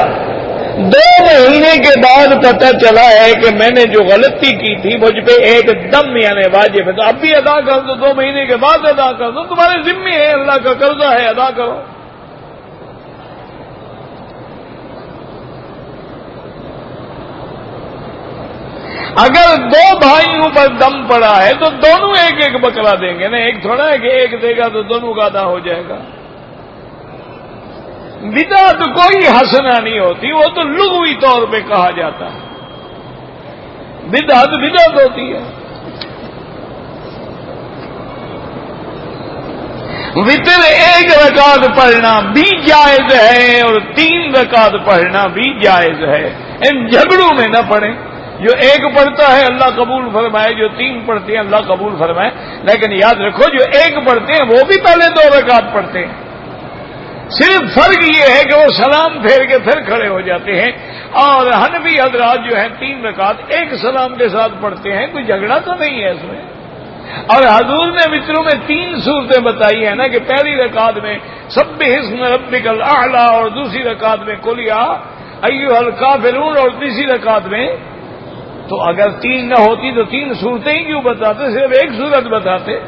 2 مہینے کے بعد پتہ چلا ہے کہ میں نے جو غلطی کی تھی مجھ پہ ایک دم یعنی واجب ہے، تو اب بھی ادا کر دو، 2 مہینے کے بعد ادا کر دو، تمہارے ذمے ہے، اللہ کا قرضہ ہے، ادا کرو۔ اگر 2 بھائیوں پر دم پڑا ہے تو دونوں ایک ایک بکرا دیں گے نا، ایک تھوڑا ہے کہ ایک دے گا تو دونوں کا ادا ہو جائے گا۔ بدعت کوئی حسنہ نہیں ہوتی، وہ تو لغوی طور پہ کہا جاتا ہے، بدعت بدعت ہوتی ہے۔ وتر 1 رکعت پڑھنا بھی جائز ہے اور 3 رکعت پڑھنا بھی جائز ہے، ان جھگڑوں میں نہ پڑیں۔ جو 1 پڑھتا ہے اللہ قبول فرمائے، جو 3 پڑھتے ہیں اللہ قبول فرمائے، لیکن یاد رکھو جو 1 پڑھتے ہیں وہ بھی پہلے 2 رکعت پڑھتے ہیں، صرف فرق یہ ہے کہ وہ سلام پھیر کے پھر کھڑے ہو جاتے ہیں، اور حنفی حضرات جو ہیں 3 رکعت 1 سلام کے ساتھ پڑھتے ہیں، کوئی جھگڑا تو نہیں ہے اس میں۔ اور حضور نے وطروں میں 3 صورتیں بتائی ہیں نا کہ پہلی رکعت میں سبح اسم ربک الاعلی اور دوسری رکعت میں قل یا ایھا الکافرون اور تیسری رکعت میں. تو اگر 3 نہ ہوتی تو 3 صورتیں ہی کیوں بتاتے, صرف ایک صورت بتاتے.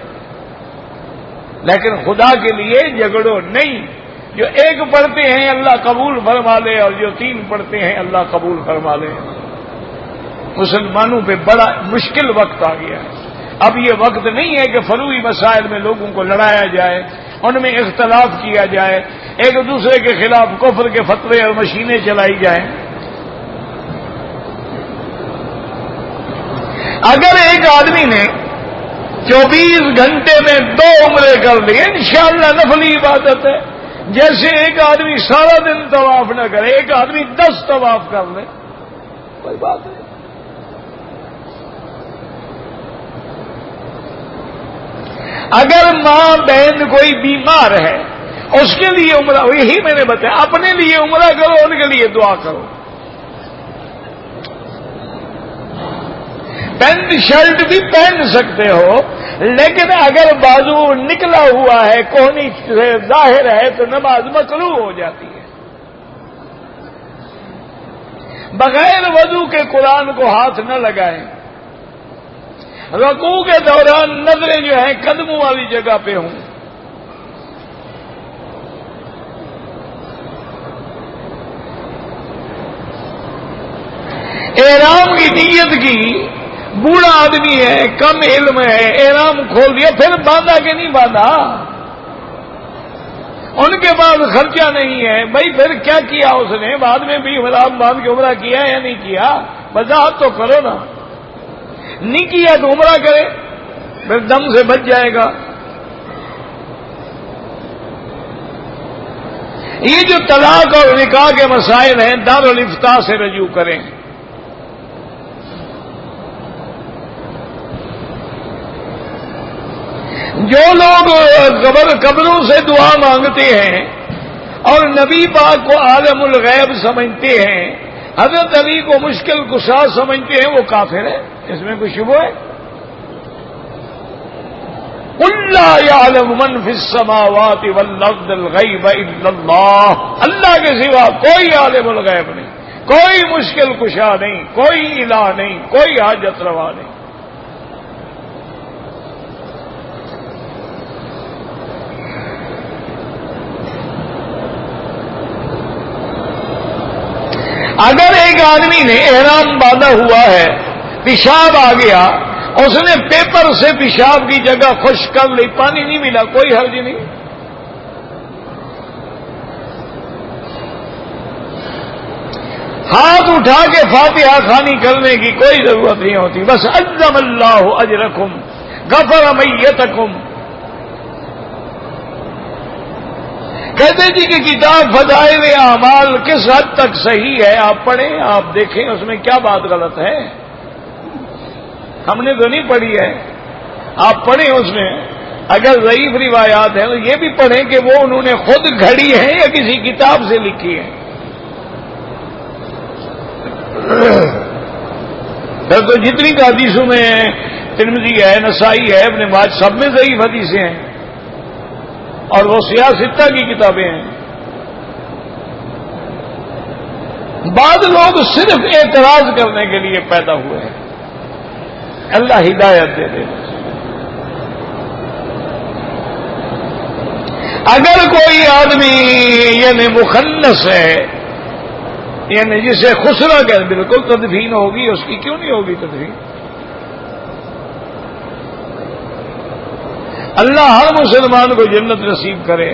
لیکن خدا کے لیے جھگڑو نہیں, جو ایک پڑھتے ہیں اللہ قبول فرما لے اور جو 3 پڑھتے ہیں اللہ قبول فرما لے. مسلمانوں پہ بڑا مشکل وقت آ گیا ہے. اب یہ وقت نہیں ہے کہ فروعی مسائل میں لوگوں کو لڑایا جائے, ان میں اختلاف کیا جائے, ایک دوسرے کے خلاف کفر کے فتوے اور مشینیں چلائی جائیں. اگر ایک آدمی نے 24 گھنٹے میں 2 عمرے کر لیے انشاءاللہ نفلی عبادت ہے. جیسے ایک آدمی سارا دن طواف نہ کرے, ایک آدمی 10 طواف کر لے, کوئی بات نہیں. اگر ماں بہن کوئی بیمار ہے اس کے لیے عمرہ, یہی میں نے بتایا, اپنے لیے عمرہ کرو, ان کے لیے دعا کرو. پینٹ شرٹ بھی پہن سکتے ہو, لیکن اگر بازو نکلا ہوا ہے, کوہنی سے ظاہر ہے, تو نماز مکروہ ہو جاتی ہے. بغیر وضو کے قرآن کو ہاتھ نہ لگائیں. رکوع کے دوران نظریں جو ہیں قدموں والی جگہ پہ ہوں. احرام کی نیت کی, بوڑھا آدمی ہے, کم علم ہے, احرام کھول دیا, پھر باندھا کہ نہیں باندھا, ان کے پاس خرچہ نہیں ہے بھائی, پھر کیا کیا اس نے, بعد میں بھی احرام باندھ کے عمرہ کیا یا نہیں کیا, وضاحت تو کرو نا. نہیں کیا تو عمرہ کرے, پھر دم سے بچ جائے گا. یہ جو طلاق اور نکاح کے مسائل ہیں دارالافتاء سے رجوع کریں. جو لوگ قبروں سے دعا مانگتے ہیں اور نبی پاک کو عالم الغیب سمجھتے ہیں, حضرت علی کو مشکل کشا سمجھتے ہیں, وہ کافر ہے, اس میں کوئی شبہ ہے؟ قل لا يعلم من في السماوات والارض الغیب الا اللہ, اللہ کے سوا کوئی عالم الغیب نہیں, کوئی مشکل کشا نہیں, کوئی الہ نہیں, کوئی حاجت روا نہیں. اگر ایک آدمی نے احرام باندھا ہوا ہے, پیشاب آ گیا, اس نے پیپر سے پیشاب کی جگہ خشک کر لی, پانی نہیں ملا, کوئی حرج نہیں. ہاتھ اٹھا کے فاتحہ خوانی کرنے کی کوئی ضرورت نہیں ہوتی, بس عظم اللہ اجرکم غفر میتکم. کہتے جی کہ کتاب فضائل اعمال کس حد تک صحیح ہے, آپ پڑھیں, آپ دیکھیں اس میں کیا بات غلط ہے. ہم نے تو نہیں پڑھی ہے, آپ پڑھیں اس میں. اگر ضعیف روایات ہیں تو یہ بھی پڑھیں کہ وہ انہوں نے خود گھڑی ہے یا کسی کتاب سے لکھی ہے. تو جتنی حدیثوں میں ترمذی ہے, نسائی ہے, ابن ماجہ, سب میں ضعیف حدیثیں ہیں, اور وہ سیاہ ستہ کی کتابیں ہیں. بعض لوگ صرف اعتراض کرنے کے لیے پیدا ہوئے ہیں, اللہ ہدایت دے دے. اگر کوئی آدمی یعنی مخنث ہے, یعنی جسے خسرہ کہ بالکل تدفین ہوگی, اس کی کیوں نہیں ہوگی تدفین؟ اللہ ہر مسلمان کو جنت نصیب کرے.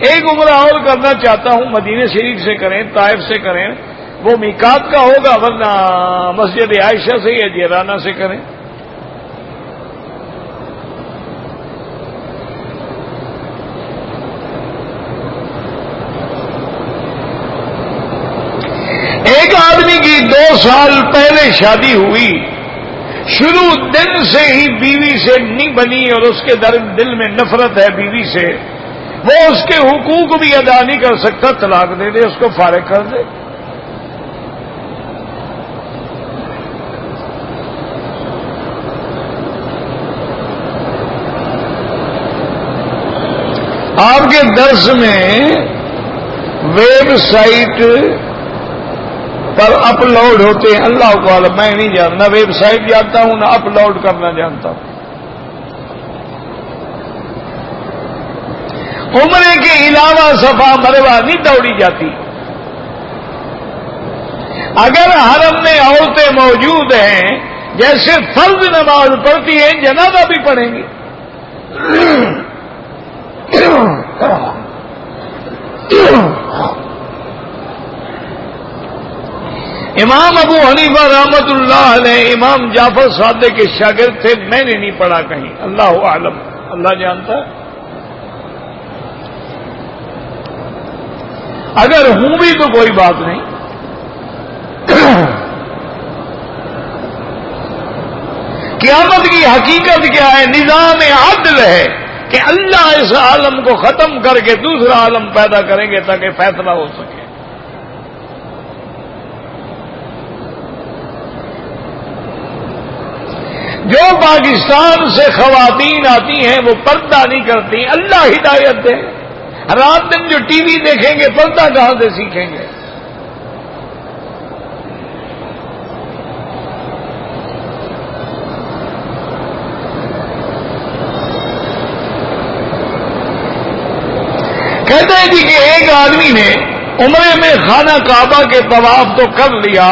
ایک عمرہ اور کرنا چاہتا ہوں, مدینہ شریف سے کریں, طائف سے کریں, وہ میقات کا ہوگا, ورنہ مسجد عائشہ سے یا جیرانہ سے کریں. ایک آدمی کی 2 سال پہلے شادی ہوئی, شروع دن سے ہی بیوی سے نہیں بنی اور اس کے دل میں نفرت ہے بیوی سے, وہ اس کے حقوق بھی ادا نہیں کر سکتا, طلاق دے دے, اس کو فارغ کر دے. آپ کے درس میں ویب سائٹ پر اپلوڈ ہوتے ہیں، اللہ کو عالم، میں نہیں جانتا، ویب سائٹ جانتا ہوں نہ اپلوڈ کرنا جانتا ہوں۔ عمرے کے علاوہ صفا مروہ نہیں دوڑی جاتی۔ اگر حرم میں عورتیں موجود ہیں، جیسے فرض نماز پڑھتی ہیں، جنازہ بھی پڑھیں گی۔ امام ابو حنیفہ رحمت اللہ علیہ امام جعفر صادق کے شاگرد تھے، میں نے نہیں پڑھا کہیں، اللہ عالم، اللہ جانتا ہے۔ اگر ہوں بھی تو کوئی بات نہیں۔ قیامت کی حقیقت کیا ہے؟ نظام عدل ہے کہ اللہ اس عالم کو ختم کر کے دوسرا عالم پیدا کریں گے تاکہ فیصلہ ہو سکے۔ جو پاکستان سے خواتین آتی ہیں وہ پردہ نہیں کرتی، اللہ ہدایت دے۔ رات دن جو ٹی وی دیکھیں گے پردہ کہاں سے سیکھیں گے؟ کہتے ہیں جی کہ ایک آدمی نے عمرے میں خانہ کعبہ کے طواف تو کر لیا،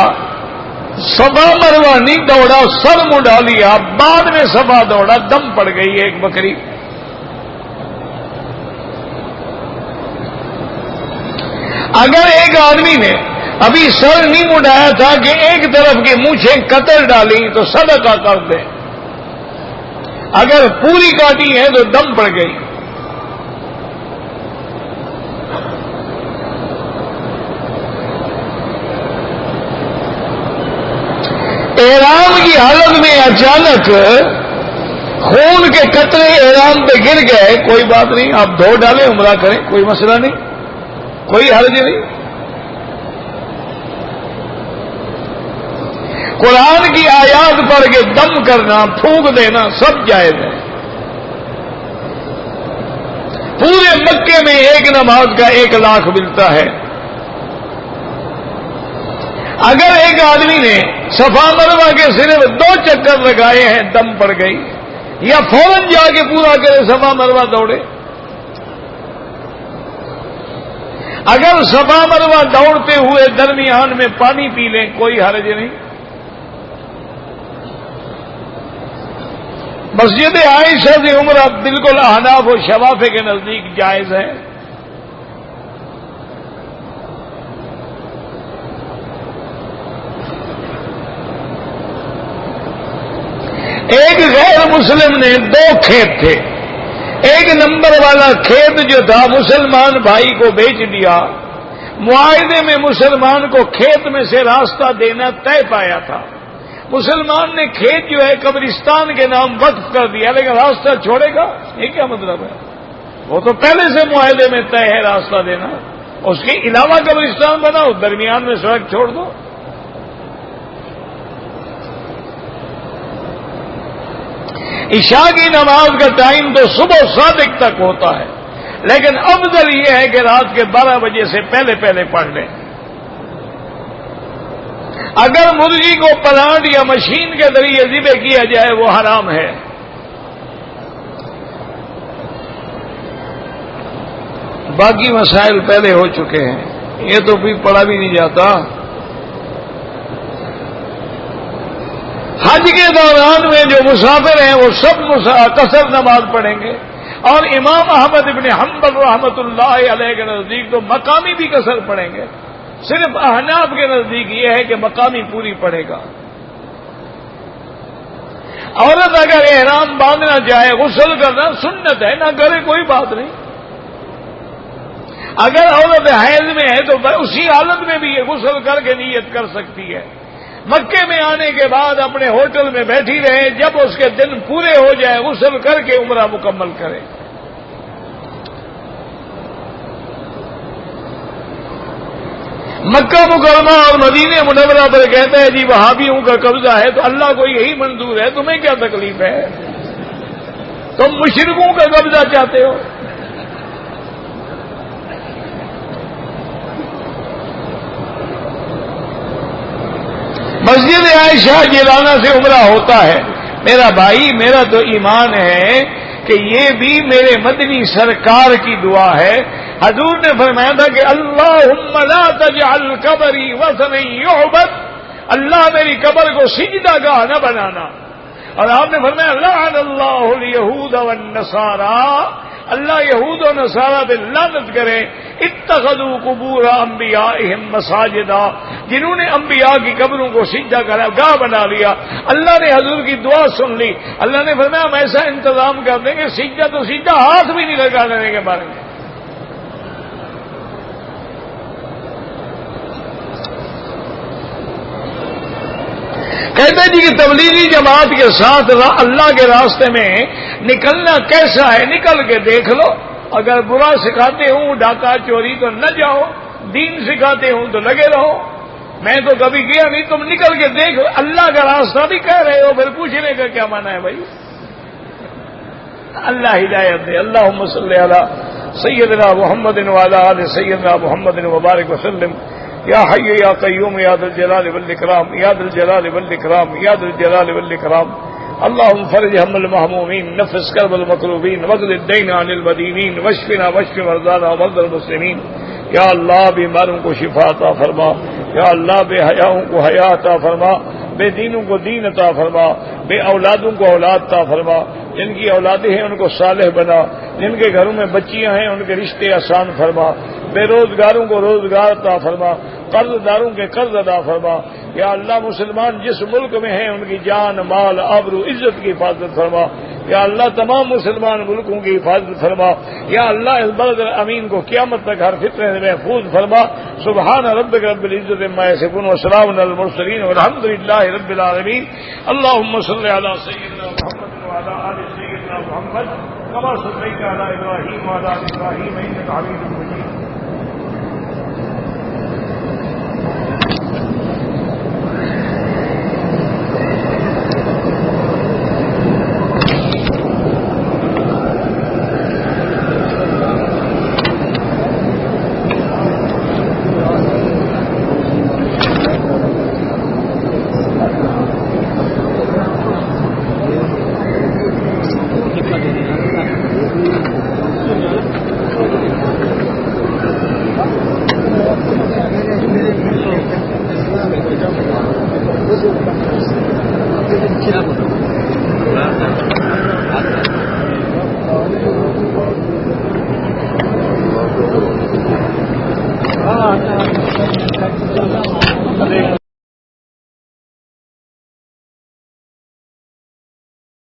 صفا مروہ نہیں دوڑا، سر مڈا لیا، بعد میں صفا دوڑا، دم پڑ گئی ایک بکری۔ اگر ایک آدمی نے ابھی سر نہیں مڈایا تھا کہ ایک طرف کی مونچھیں قطر ڈالی تو صدقہ کر دے، اگر پوری کاٹی ہے تو دم پڑ گئی۔ احرام کی حالت میں اچانک خون کے قطرے احرام پہ گر گئے، کوئی بات نہیں، آپ دھو ڈالیں، عمرہ کریں، کوئی مسئلہ نہیں، کوئی حرج نہیں۔ قرآن کی آیات پڑھ کے دم کرنا، پھونک دینا سب جائز ہے۔ پورے مکے میں ایک نماز کا 1 لاکھ ملتا ہے۔ اگر ایک آدمی نے صفا مروہ کے صرف 2 چکر لگائے ہیں، دم پڑ گئی، یا فوراً جا کے پورا کرے، صفا مروہ دوڑے۔ اگر صفا مروہ دوڑتے ہوئے درمیان میں پانی پی لیں، کوئی حرج نہیں۔ مسجد عائشہ سے عمرہ بالکل احناف و شوافے کے نزدیک جائز ہے۔ ایک غیر مسلم نے 2 کھیت تھے، ایک نمبر والا کھیت جو تھا مسلمان بھائی کو بیچ دیا، معاہدے میں مسلمان کو کھیت میں سے راستہ دینا طے پایا تھا۔ مسلمان نے کھیت جو ہے قبرستان کے نام وقف کر دیا، لیکن راستہ چھوڑے گا؟ یہ کیا مطلب ہے؟ وہ تو پہلے سے معاہدے میں طے ہے راستہ دینا، اس کے علاوہ قبرستان بناؤ، درمیان میں سڑک چھوڑ دو۔ عشاء کی نماز کا ٹائم تو صبح صادق تک ہوتا ہے، لیکن افضل یہ ہے کہ رات کے 12 بجے سے پہلے پہلے پڑھ لیں۔ اگر مرغی کو پلانٹ یا مشین کے ذریعے ذبح کیا جائے وہ حرام ہے۔ باقی مسائل پہلے ہو چکے ہیں، یہ تو بھی پڑھا بھی نہیں جاتا۔ حج کے دوران میں جو مسافر ہیں وہ سب قصر نماز پڑھیں گے، اور امام احمد ابن حنبل رحمت اللہ علیہ کے نزدیک تو مقامی بھی قصر پڑھیں گے۔ صرف احناف کے نزدیک یہ ہے کہ مقامی پوری پڑھے گا۔ عورت اگر احرام باندھنا چاہے، غسل کرنا سنت ہے، نہ کرے کوئی بات نہیں۔ اگر عورت حیض میں ہے تو اسی حالت میں بھی یہ غسل کر کے نیت کر سکتی ہے۔ مکے میں آنے کے بعد اپنے ہوٹل میں بیٹھی رہے، جب اس کے دن پورے ہو جائے غسل کر کے عمرہ مکمل کرے۔ مکہ مکرمہ اور مدینہ منورہ پر کہتا ہے جی وہابیوں کا قبضہ ہے، تو اللہ کو یہی منظور ہے، تمہیں کیا تکلیف ہے؟ تم مشرکوں کا قبضہ چاہتے ہو؟ مسجد عائشہ جیلانہ سے عمرہ ہوتا ہے. میرا بھائی، میرا تو ایمان ہے کہ یہ بھی میرے مدنی سرکار کی دعا ہے. حضور نے فرمایا تھا کہ اللہم لا تجعل قبری وثنا یعبد، اللہ میری قبر کو سجدہ گاہ نہ بنانا. اور آپ نے فرمایا لعن اللہ الیہود والنصارى، اللہ یہود و نصارہ پہ لعنت کرے، اتخذوا قبور انبیائہم مساجدا، جنہوں نے انبیاء کی قبروں کو سجدہ گاہ بنا لیا. اللہ نے حضور کی دعا سن لی. اللہ نے فرمایا ہم ایسا انتظام کر دیں گے سجدہ تو سجدہ ہاتھ بھی نہیں لگانے کے بارے میں. کہتے جی کہ تبلیغی جماعت کے ساتھ اللہ کے راستے میں نکلنا کیسا ہے، نکل کے دیکھ لو. اگر برا سکھاتے ہوں ڈاکہ چوری تو نہ جاؤ، دین سکھاتے ہوں تو لگے رہو. میں تو کبھی گیا نہیں، تم نکل کے دیکھ. اللہ کا راستہ بھی کہہ رہے ہو، پھر پوچھنے کا کیا معنی ہے بھائی؟ اللہ ہدایت دے. اللہم صلی علی سیدنا محمد وعلی آل سیدنا محمد وبارک وسلم. یا حی یا قیوم یا ذا الجلال والاکرام، یا ذا الجلال والاکرام، یا ذا الجلال والاکرام. اللهم فرج هم المهمومين، نفس كرب المكروبين، واقض الدين عن المدينين، واشفنا واشف مرضانا ومرضى المسلمين. یا اللہ بیماروں کو شفا عطا فرما. یا اللہ بے حیاؤں کو حیا عطا فرما، بے دینوں کو دین عطا فرما، بے اولادوں کو اولاد عطا فرما. جن کی اولادیں ہیں ان کو صالح بنا، جن کے گھروں میں بچیاں ہیں ان کے رشتے آسان فرما، بے روزگاروں کو روزگار عطا فرما، قرض داروں کے قرض ادا فرما. یا اللہ مسلمان جس ملک میں ہیں ان کی جان مال آبرو عزت کی حفاظت فرما. یا اللہ تمام مسلمان ملکوں کی حفاظت فرما. یا اللہ اس بلد امین کو قیامت تک ہر فتنے سے محفوظ فرما. سبحان ربک رب العزت عما یصفون وسلام علی المرسلین والحمد للہ رب العالمین. اللهم صل علی سیدنا محمد وعلی آل سیدنا محمد كما صليت على ابراہیم وعلى آل ابراہیم انک حمید مجید. کیا